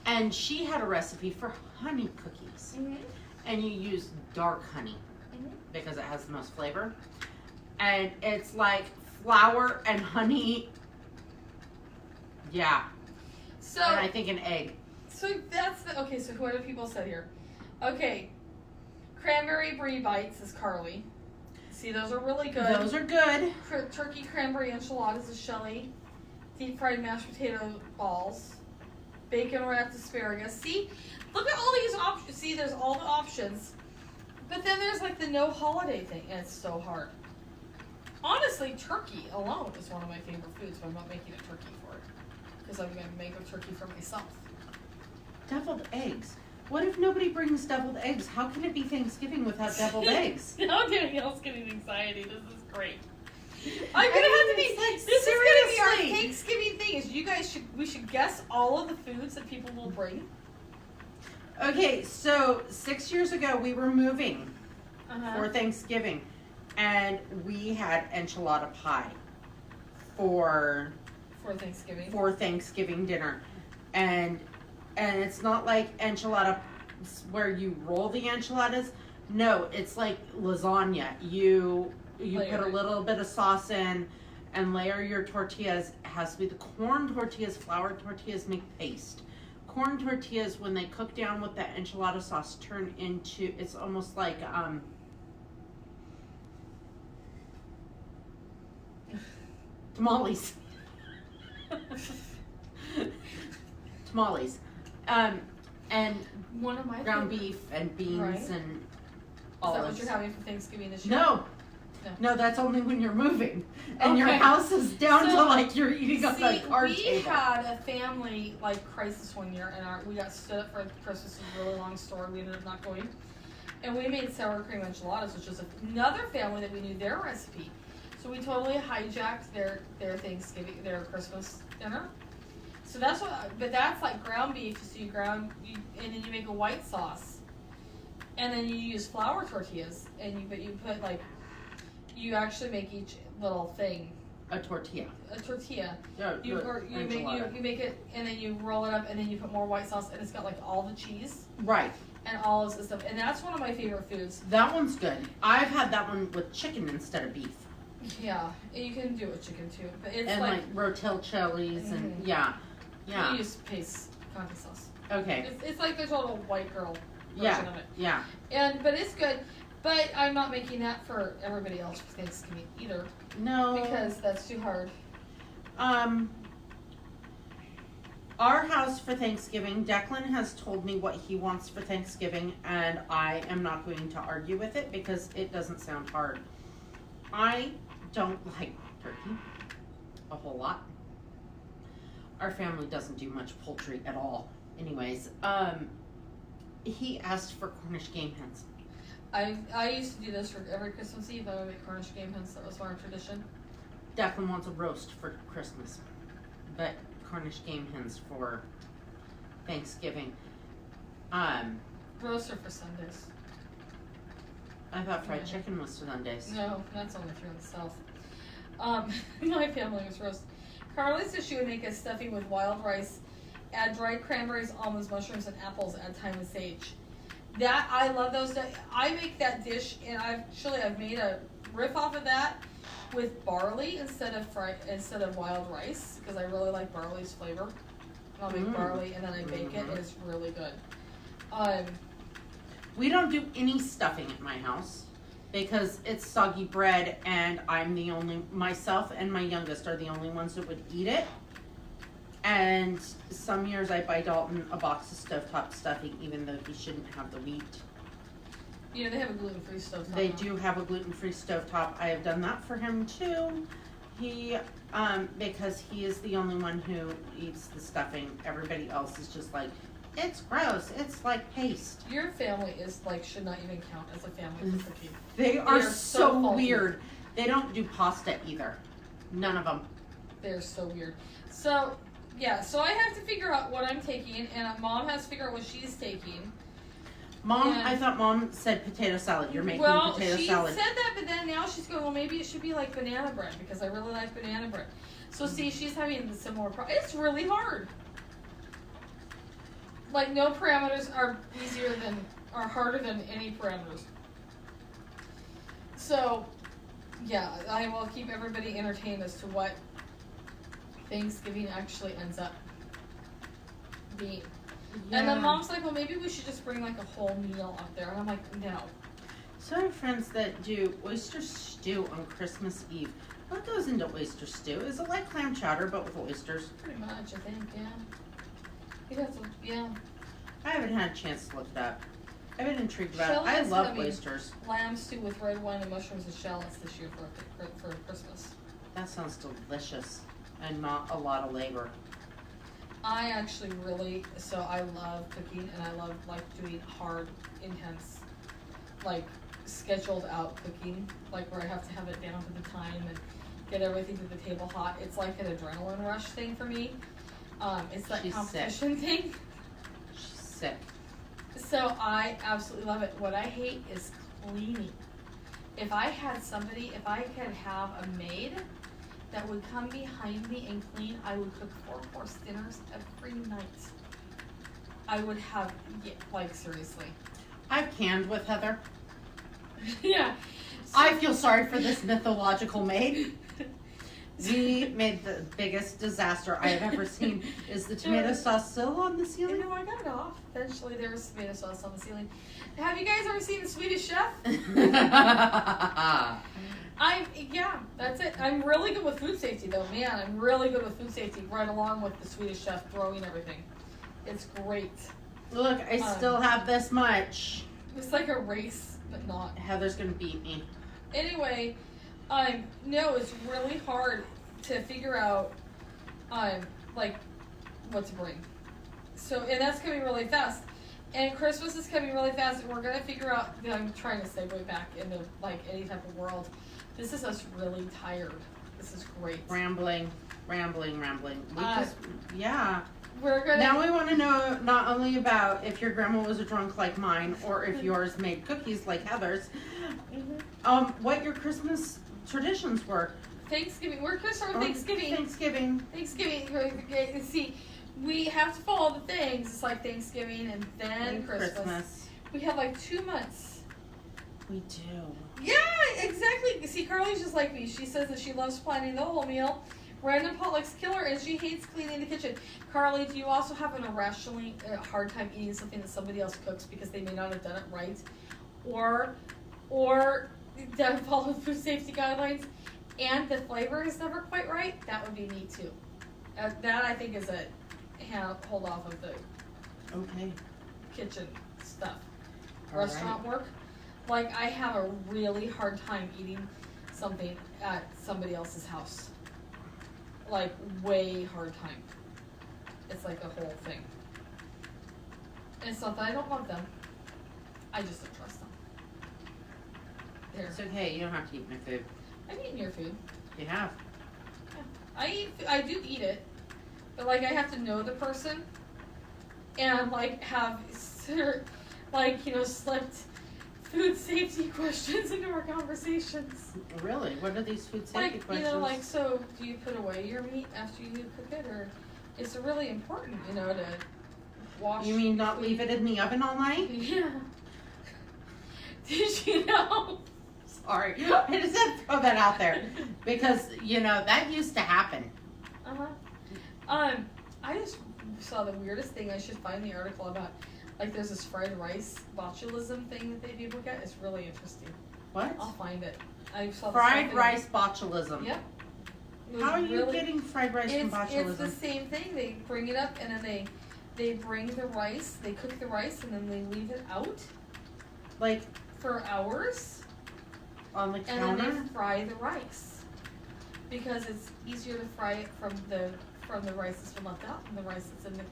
and she had a recipe for honey cookies, and you use dark honey because it has the most flavor, and it's like flour and honey. Yeah. So and I think an egg. So that's okay. So what have people said here? Okay, cranberry brie bites is Carly. See, those are really good. Those are good. Turkey cranberry enchiladas is Shelly. Deep fried mashed potato balls. Bacon wrapped asparagus. See, look at all these options. See, there's all the options. But then there's like the no holiday thing, and it's so hard. Honestly, turkey alone is one of my favorite foods, but I'm not making a turkey for it. Because I'm going to make a turkey for myself. Deviled eggs. What if nobody brings deviled eggs? How can it be Thanksgiving without deviled eggs? Now Danielle's getting anxiety. This is great. I'm gonna have to be. Like, this is gonna be our Thanksgiving thing. Is we should guess all of the foods that people will bring. Okay, so 6 years ago we were moving for Thanksgiving, and we had enchilada pie for Thanksgiving dinner, and it's not like enchilada where you roll the enchiladas. No, it's like lasagna. You put a little bit of sauce in and layer your tortillas. It has to be the corn tortillas. Flour tortillas make paste. Corn tortillas, when they cook down with that enchilada sauce, turn into, it's almost like tamales. Tamales. And one of my ground beef and beans and olives. Is that what you're having for Thanksgiving this year? No, that's only when you're moving. And your house is down to like you're eating on the card table. We had a family crisis one year, and we got stood up for Christmas. It was a really long story. We ended up not going. And we made sour cream enchiladas, which is another family that we knew their recipe. So we totally hijacked their Thanksgiving, their Christmas dinner. So that's like ground beef. So and then you make a white sauce, and then you use flour tortillas, and you put you actually make each little thing a tortilla. Yeah, you make it, and then you roll it up, and then you put more white sauce, and it's got all the cheese. Right. And all of this stuff, and that's one of my favorite foods. That one's good. I've had that one with chicken instead of beef. Yeah, you can do a chicken too, but it's and like rotelcellis and yeah. you use paste conti sauce. Okay. It's like the total white girl version Yeah. of it. Yeah. But it's good. But I'm not making that for everybody else for Thanksgiving either. No. Because that's too hard. Our house for Thanksgiving, Declan has told me what he wants for Thanksgiving, and I am not going to argue with it because it doesn't sound hard. I don't like turkey a whole lot. Our family doesn't do much poultry at all. Anyways, he asked for Cornish game hens. I used to do this for every Christmas Eve. I would make Cornish game hens. That was our tradition. Declan wants a roast for Christmas, but Cornish game hens for Thanksgiving. Roast are for Sundays. I thought fried chicken was Sundays. No, that's only if you're in the South. My family was roast. Carly said she would make a stuffing with wild rice, add dried cranberries, almonds, mushrooms, and apples, add thyme and sage. That, I love those. I make that dish, and I've made a riff off of that with barley instead of wild rice, because I really like barley's flavor. I'll make barley and then I bake it, and it's really good. We don't do any stuffing at my house because it's soggy bread, and myself and my youngest are the only ones that would eat it. And some years I buy Dalton a box of stovetop stuffing, even though he shouldn't have the wheat. Yeah, they have a gluten-free stovetop. They do have a gluten-free stovetop. I have done that for him too. He, because he is the only one who eats the stuffing. Everybody else is just like, it's gross. It's like paste. Your family should not even count as a family for cooking. They are so faulty. weird. They don't do pasta either. None of them. They're so weird. So, yeah, so I have to figure out what I'm taking, and Mom has to figure out what she's taking. I thought Mom said potato salad. You're making potato salad. She said that, but then now she's going, well, maybe it should be like banana bread, because I really like banana bread. So, see, she's having the similar problem. It's really hard. Like, no parameters are harder than any parameters. So, yeah, I will keep everybody entertained as to what Thanksgiving actually ends up being. Yeah. And then Mom's like, well, maybe we should just bring like a whole meal up there. And I'm like, no. So I have friends that do oyster stew on Christmas Eve. What goes into oyster stew? Is it like clam chowder but with oysters? Pretty much, I think, yeah. You'd have to, yeah. I haven't had a chance to look it up. I've been intrigued about it. I Shallot's love having oysters. Lamb stew with red wine and mushrooms and shallots this year for Christmas. That sounds delicious and not a lot of labor. I actually I love cooking, and I love doing hard, intense, scheduled out cooking, where I have to have it down to the time and get everything to the table hot. It's like an adrenaline rush thing for me. It's that competition thing. She's sick. So I absolutely love it. What I hate is cleaning. If I could have a maid that would come behind me and clean, I would cook 4-course dinners every night. I would have, seriously. I've canned with Heather. Yeah. I feel sorry for this mythological maid. We made the biggest disaster I have ever seen. Is the tomato sauce still on the ceiling? No, I got it off. Eventually there was tomato sauce on the ceiling. Have you guys ever seen The Swedish Chef? Yeah, that's it. I'm really good with food safety though, man. I'm really good with food safety right along with the Swedish Chef throwing everything. It's great. Look, I still have this much. It's like a race, but not. Heather's gonna beat me. Anyway, no, it's really hard to figure out, what to bring. So, and that's coming really fast. And Christmas is coming really fast, and we're going to figure out, I'm trying to segue back into, any type of world. This is us really tired. This is great. Rambling. Yeah. Now we want to know not only about if your grandma was a drunk like mine, or if yours made cookies like Heather's, what your Christmas traditions were. Thanksgiving. We're going to start with Thanksgiving. Thanksgiving. See, we have to follow the things. It's like Thanksgiving and then Christmas. We have 2 months. We do. Yeah, exactly. See, Carly's just like me. She says that she loves planning the whole meal. Random potlucks kill her, and she hates cleaning the kitchen. Carly, do you also have an irrationally hard time eating something that somebody else cooks because they may not have done it right, or don't follow food safety guidelines, and the flavor is never quite right? That would be me too. That I think is a hold off of the kitchen stuff. Restaurant work, like I have a really hard time eating something at somebody else's house. Like way hard time. It's like a whole thing. And it's not that I don't love them. I just don't trust them. There. It's okay. You don't have to eat my food. I'm eating your food. You have. Yeah. I do eat it, but like I have to know the person, and like have slipped food safety questions into our conversations. Really? What are these food safety questions? So do you put away your meat after you cook it, or it's really important, to wash. You mean not leave it in the oven all night? Yeah. Did you know? Sorry, I just had to throw that out there because that used to happen. I just saw the weirdest thing. I should find the article about. Like there's this fried rice botulism thing that people get. It's really interesting. What? I'll find it. I saw fried rice botulism. Yep. How are you getting fried rice from botulism? It's the same thing. They bring it up and then they bring the rice. They cook the rice and then they leave it out. Like for hours. On the counter. And then they fry the rice because it's easier to fry it from the rice that's been left out than the rice that's in the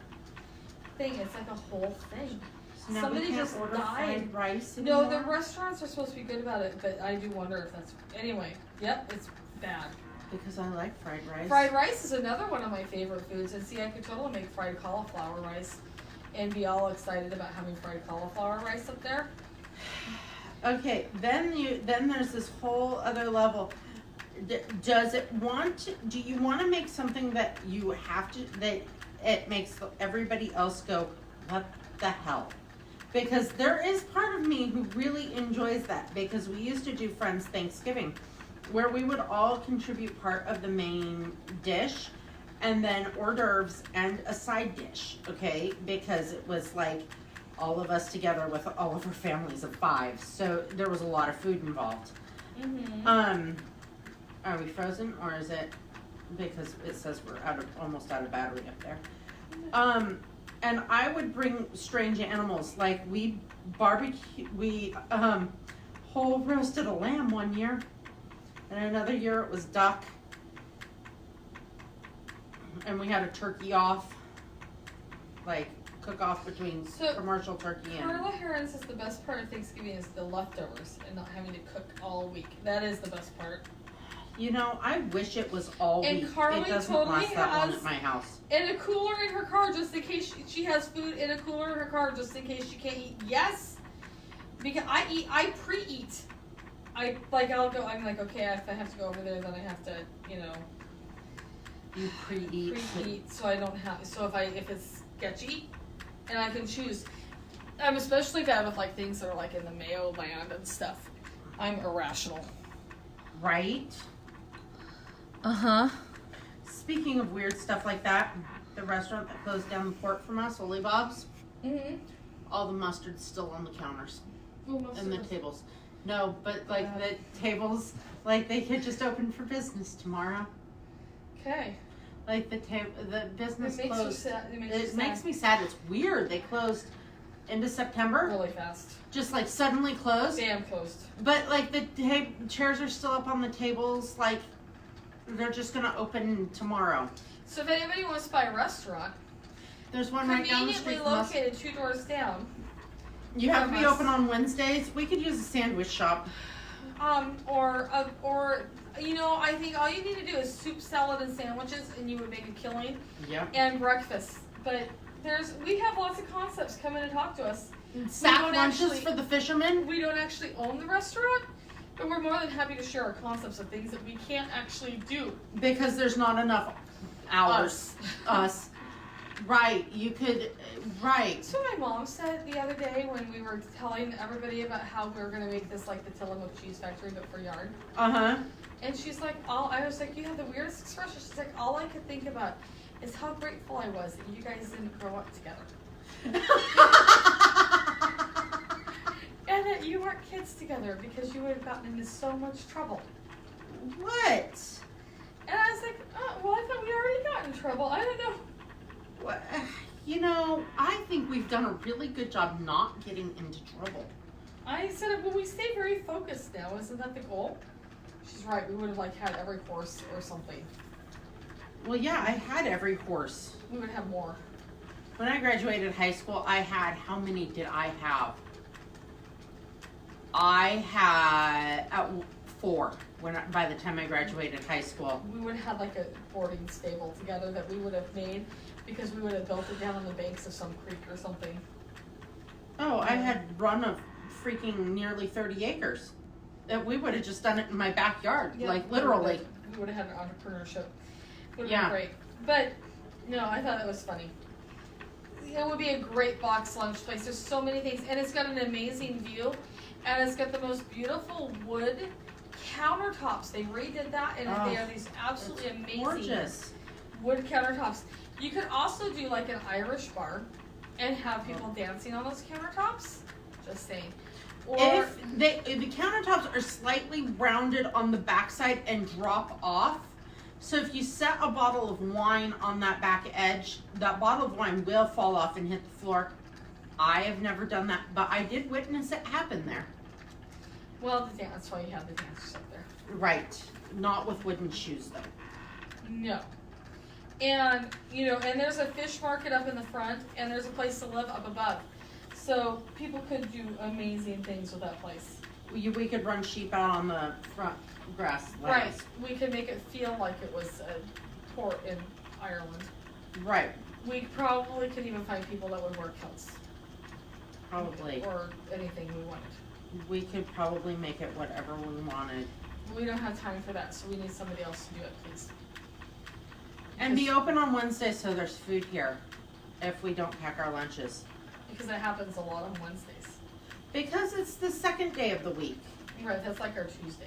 thing. It's like a whole thing. So now somebody we can't just order died. Fried rice anymore? No, the restaurants are supposed to be good about it, but I do wonder if that's anyway. Yep, it's bad. Because I like fried rice. Fried rice is another one of my favorite foods, and see, I could totally make fried cauliflower rice and be all excited about having fried cauliflower rice up there. Okay, then there's this whole other level. Do you want to make something that you have to, that it makes everybody else go, what the hell? Because there is part of me who really enjoys that, because we used to do Friends Thanksgiving where we would all contribute part of the main dish and then hors d'oeuvres and a side dish, okay? Because it was like all of us together with all of our families of 5. So there was a lot of food involved. Mm-hmm. Are we frozen, or is it because it says we're almost out of battery up there? And I would bring strange animals, like we whole roasted a lamb one year, and another year it was duck, and we had a turkey off, like cook off between commercial turkey and. Carla Heron says the best part of Thanksgiving is the leftovers and not having to cook all week. That is the best part. I wish it was all week. And Carly it doesn't totally last that long has at my house. And a cooler in her car just in case she has food in a cooler in her car just in case she can't eat. Yes, because I pre-eat. I'm like, okay, if I have to go over there, then I have to, You pre-eat. So I don't have. So if it's sketchy, and I can choose. I'm especially bad with like things that are like in the Mayo land and stuff. I'm irrational. Right? Uh-huh. Speaking of weird stuff like that, the restaurant that closed down the port from us, Holy Bob's, all the mustard's still on the counters and the tables. No, but like the tables, like they could just open for business tomorrow. Okay. Like the business closed. It makes me sad. It's weird. They closed into September. Really fast. Just like suddenly closed. Bam, closed. But like the chairs are still up on the tables. Like they're just gonna open tomorrow. So if anybody wants to buy a restaurant, there's one right down the street from us. Conveniently located 2 doors down. You have to be open on Wednesdays. We could use a sandwich shop. Or I think all you need to do is soup, salad, and sandwiches, and you would make a killing. Yeah. And breakfast, but we have lots of concepts. Come in and talk to us. Sack lunches for the fishermen. We don't actually own the restaurant, but we're more than happy to share our concepts of things that we can't actually do because there's not enough hours. Us. Right, you could, right. So my mom said the other day when we were telling everybody about how we were going to make this like the Tillamook cheese factory, but for yarn. Uh-huh. And she's like, I was like, you have the weirdest expression. She's like, all I could think about is how grateful I was that you guys didn't grow up together. And that you weren't kids together because you would have gotten into so much trouble. What? And I was like, oh, well, I thought we already got in trouble. I don't know. What? You know, I think we've done a really good job not getting into trouble. I said, well, we stay very focused now. Isn't that the goal? She's right. We would have like had every horse or something. Well, yeah, I had every horse. We would have more. When I graduated high school, I had, how many did I have? I had 4 by the time I graduated high school. We would have like a boarding stable together that we would have made because we would have built it down on the banks of some creek or something. Oh, I had run of freaking nearly 30 acres. We would have just done it in my backyard, Yeah, like literally. We would have had an entrepreneurship. Would have Yeah. been great. But no, I thought it was funny. It would be a great box lunch place. There's so many things, and it's got an amazing view, and it's got the most beautiful wood countertops. They redid that, and they have these absolutely amazing Gorgeous. wood countertops. You could also do like an Irish bar and have people dancing on those countertops. Just saying. Or If the countertops are slightly rounded on the backside and drop off, so if you set a bottle of wine on that back edge, that bottle of wine will fall off and hit the floor. I have never done that, but I did witness it happen there. well, that's why you have the dancers up there. Right. Not with wooden shoes, though. No. And, you know, and there's a fish market up in the front, and there's a place to live up above. So people could do amazing things with that place. We could run sheep out on the front grass Right. lands. We could make it feel like it was a port in Ireland. Right. We probably could even find people that would wear kilts. Probably. Or anything we wanted. We could probably make it whatever we wanted. We don't have time for that, so we need somebody else to do it, please. And be open on Wednesday so there's food here if we don't pack our lunches. Because that happens a lot on Wednesdays. Because it's the second day of the week. Right, that's like our Tuesday.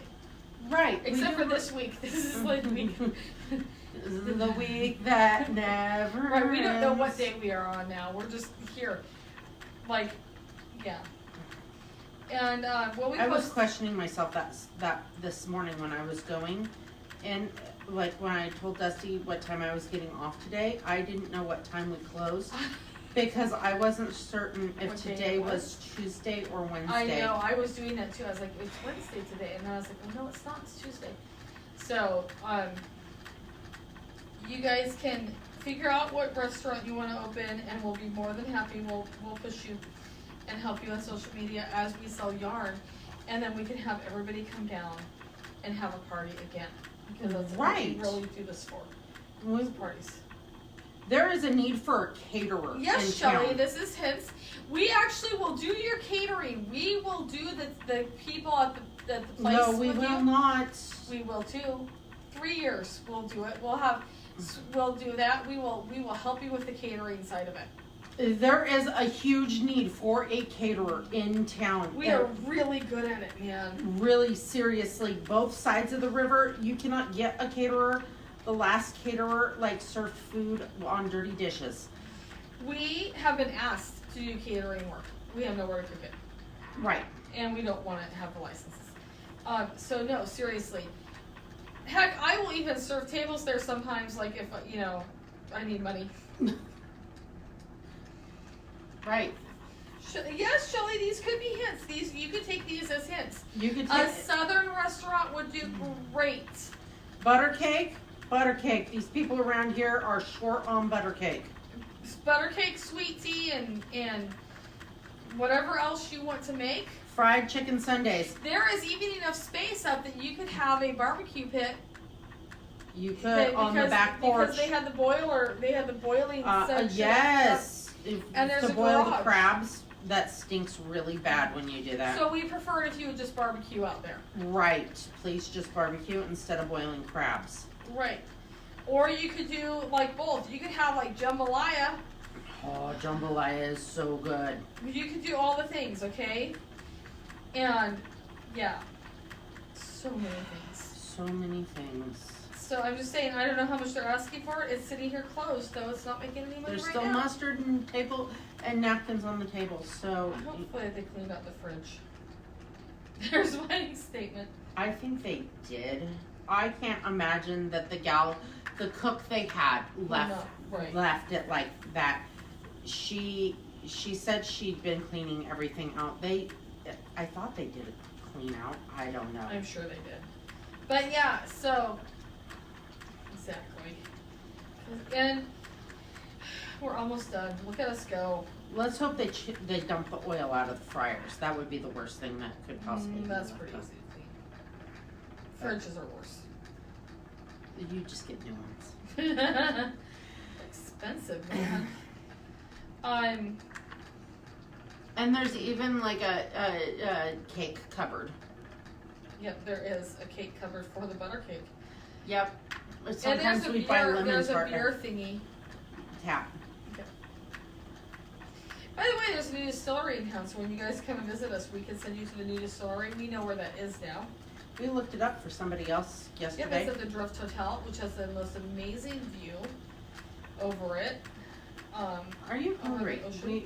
Right. Except for this week. This is like week. The week that never Right, we don't know what ends. day we are on now. We're just here. Like, yeah. And what we I was questioning myself that this morning when I was going, and like when I told Dusty what time I was getting off today, I didn't know what time we closed because I wasn't certain if What day today it was was? Tuesday or I Wednesday. know, I was doing that too. I was like, it's Wednesday today. And then I was like, oh no, it's not, it's Tuesday. So, you guys can figure out what restaurant you want to open and we'll be more than happy. We'll push you and help you on social media as we sell yarn. And then we can have everybody come down and have a party again. Because that's what we Right. really do this for. We- Parties. There is a need for a caterer. Yes, in Shelly, town. this is hints. We actually will do your catering. We will do the people at the place No, we with will you. not. We will too. 3 years we'll do it. We'll do that. We will help you with the catering side of it. There is a huge need for a caterer in town. We are really good at it, man. Really seriously, both sides of the river, you cannot get a caterer. The last caterer served food on dirty dishes. We have been asked to do catering work. We have nowhere to cook it, Right. and we don't want to have the licenses. So no, seriously. Heck, I will even serve tables there sometimes. Like if I need money. Right. Yes, Shelly, these could be hints. These you could take these as hints. You could A take southern restaurant would do great. butter cake. Butter cake. These people around here are short on butter cake. Butter cake, sweet tea, and whatever else you want to make. Fried chicken sundaes. There is even enough space up that you could have a barbecue pit. You could on the back porch. Because they had the boiler. They had the boiling section. Yes. And there's to a boil the garage. crabs. That stinks really bad when you do that. So we prefer it if you would just barbecue out there. Right. Please just barbecue instead of boiling crabs. Right. Or you could do like both. You could have like jambalaya. Oh, jambalaya is so good. You could do all the things, okay? And yeah, so many things. So many things. So I'm just saying, I don't know how much they're asking for. It's sitting here closed, though. It's not making any money There's right still now. mustard and table and napkins on the table, so Hopefully they cleaned out the fridge. There's my statement. I think they did. I can't imagine that the cook they had left it like that. She said she'd been cleaning everything out. I thought they did a clean out. I don't know. I'm sure they did. But yeah, so exactly. And we're almost done. Look at us go. Let's hope they dump the oil out of the fryers. That would be the worst thing that could possibly be. That's pretty easy to clean. Fridges are worse. You just get new ones. Expensive, man. And there's even like a cake cupboard. Yep, there is a cake cupboard for the butter cake. Yep. Sometimes we buy lemons. There's a beer thingy. Tap. Okay. By the way, there's a new distillery in town, so when you guys come and visit us, we can send you to the new distillery. We know where that is now. We looked it up for somebody else yesterday. Yep, it's at the Drift Hotel, which has the most amazing view over it. Are you hungry?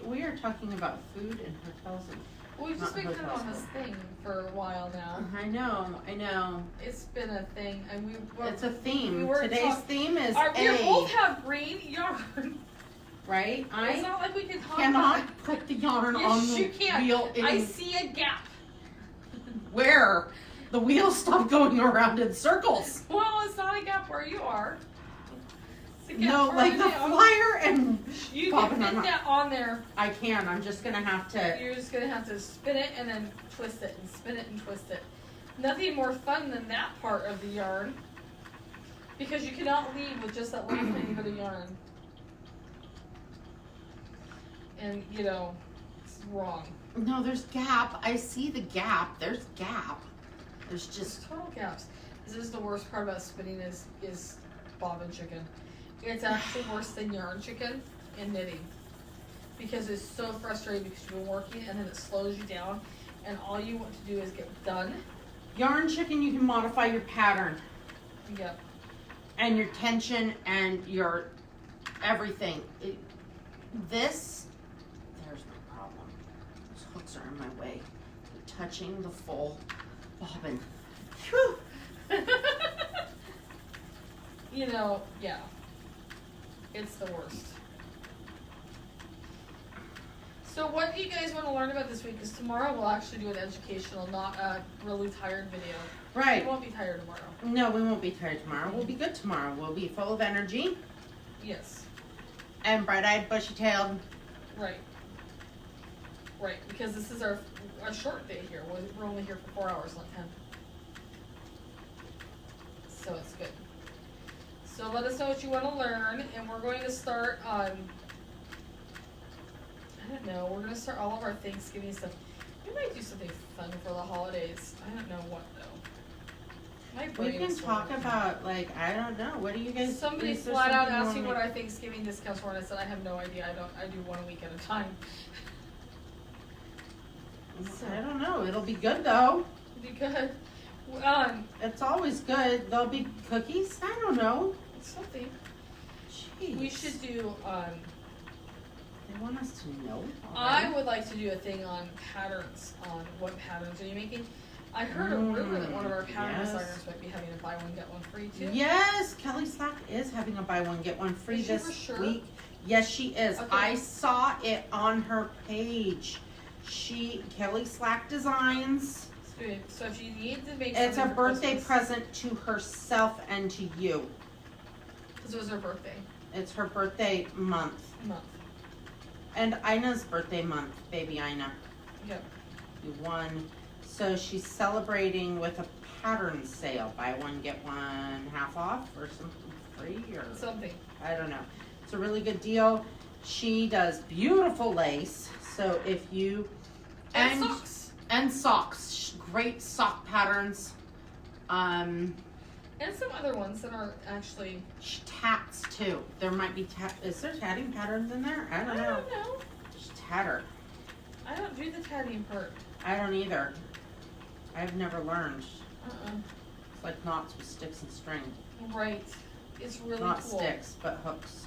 We are talking about food and hotels and well, we've just been kind of on this thing for a while now. I know. It's been a thing, and it's a theme. Today's theme is we both have green yarn. Right? It's not like we can talk cannot put the yarn on the wheel. I see a gap. Where? The wheels stop going around in circles. Well, it's not a gap where you are. No, like the flyer and you can fit that on there. I can. I'm just gonna have to. You're just gonna have to spin it and then twist it and spin it and twist it. Nothing more fun than that part of the yarn, because you cannot leave with just that little tiny bit of yarn. And it's wrong. No, there's gap. I see the gap. There's gap. There's just total gaps. This is the worst part about spinning is bobbin chicken. It's actually worse than yarn chicken and knitting, because it's so frustrating because you've been working and then it slows you down and all you want to do is get done. Yarn chicken, you can modify your pattern. Yep. And your tension and your everything. There's my problem. Those hooks are in my way. They're touching the full bobbin. Whew. Yeah. It's the worst. So what do you guys want to learn about this week? Because tomorrow we'll actually do an educational, not a really tired video. Right. We won't be tired tomorrow. No, we won't be tired tomorrow. We'll be good tomorrow. We'll be full of energy. Yes. And bright-eyed, bushy-tailed. Right. Right, because this is our short day here. We're only here for 4 hours, not 10. So it's good. So let us know what you want to learn, and we're going to start on, I don't know, we're going to start all of our Thanksgiving stuff. We might do something fun for the holidays. I don't know what, though. We can talk about, I don't know, what do you guys... Somebody flat out asked me what our Thanksgiving discounts were, and I said, I have no idea. I do 1 week at a time. So, I don't know. It'll be good, though. It'll be good. It's always good. There'll be cookies. I don't know. Something. Jeez. We should do. They want us to know. I would like to do a thing on patterns. On what patterns are you making? I heard a rumor that one of our pattern designers might be having a buy one get one free too. Yes, Kelly Slack is having a buy one get one free this week. Yes, she is. Okay. I saw it on her page. Kelly Slack Designs. So if you need to make it's a birthday present to herself and to you. Because it was her birthday. It's her birthday month. And Ina's birthday month, baby Ina. Yep. You won. So she's celebrating with a pattern sale. Buy one, get one half off or something free or something. I don't know. It's a really good deal. She does beautiful lace. So if you... And socks. And socks. Great sock patterns. And some other ones that are actually. Tats too. There might be is there tatting patterns in there? I don't know. Just tatter. I don't do the tatting part. I don't either. I've never learned. Uh-uh. It's like knots with sticks and string. Right. It's really Not cool. sticks, but hooks.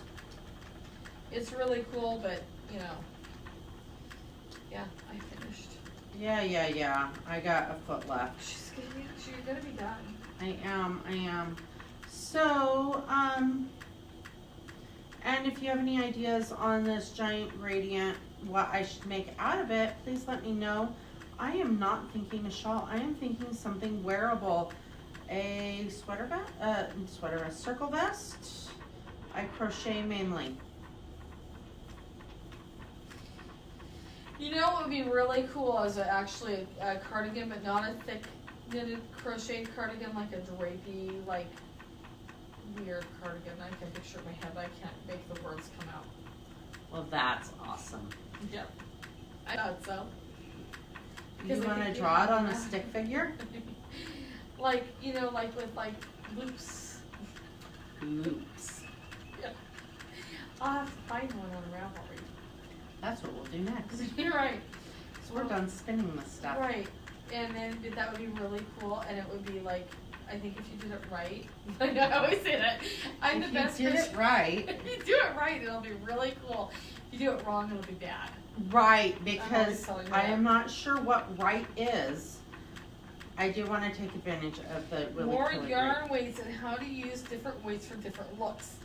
It's really cool, but you know. Yeah, I finished. Yeah. I got a foot left. You're gonna be done. I am. So, and if you have any ideas on this giant gradient, what I should make out of it, please let me know. I am not thinking a shawl. I am thinking something wearable. A sweater vest, circle vest. I crochet mainly. You know what would be really cool is actually a cardigan, but not a thick knitted crocheted cardigan, like a drapey, like weird cardigan. I can picture it in my head, but I can't make the words come out. Well, that's awesome. Yep. I thought so. You want to draw it on a stick figure? Like, you know, like with like loops. Loops. Yeah. I'll have to find one on Ravelry. That's what we'll do next. You're right. So we're done spinning this stuff. Right. And then that would be really cool, and it would be like, I think if you did it right, like I always say that, I'm the best If you did it right. If you do it right, it'll be really cool. If you do it wrong, it'll be bad. Right, because telling you I that. am not sure what right is. I do want to take advantage of the really More filigree. yarn weights and how to use different weights for different looks.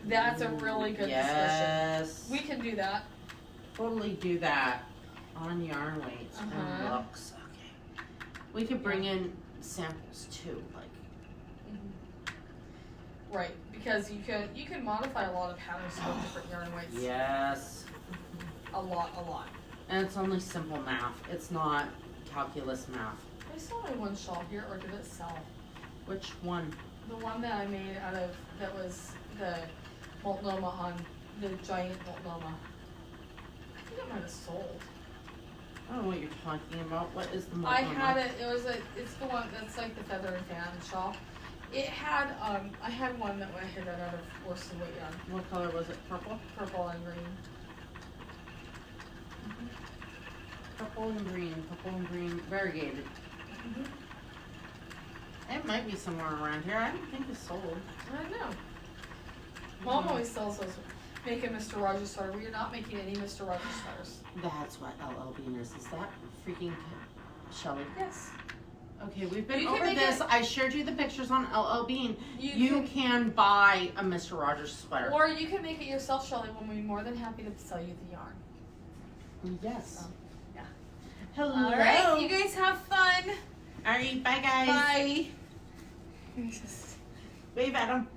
That's a really good Yes. discussion. We can do that. Totally do that on yarn weights and Uh-huh. looks. Okay. We could bring in samples too, like. Right, because you can modify a lot of patterns to go with different yarn weights. Yes. A lot. And it's only simple math. It's not calculus math. I saw my one shawl here, or did it sell? Which one? The one that I made out of, that was the multnomah on, the giant multnomah. I think it might have sold. I don't know what you're talking about. What is the I had it, it's the one that's like the feather and fan shawl. It had, I had one that I had done out of worsted weight yarn. What color was it? Purple? Purple and green. Purple and green, variegated. It might be somewhere around here. I don't think it's sold. I don't know. Mom always sells those, make a Mr. Rogers sweater. We are not making any Mr. Rogers sweaters. That's what LL Bean is. Is that freaking Shelly? Yes. Okay, we've been You can over make this. it- I shared you the pictures on LL Bean. You You can buy a Mr. Rogers sweater. Or you can make it yourself, Shelly. We'll be more than happy to sell you the yarn. Yes. So, yeah. Hello. All right, you guys have fun. All right, bye guys. Bye. Wave at 'em.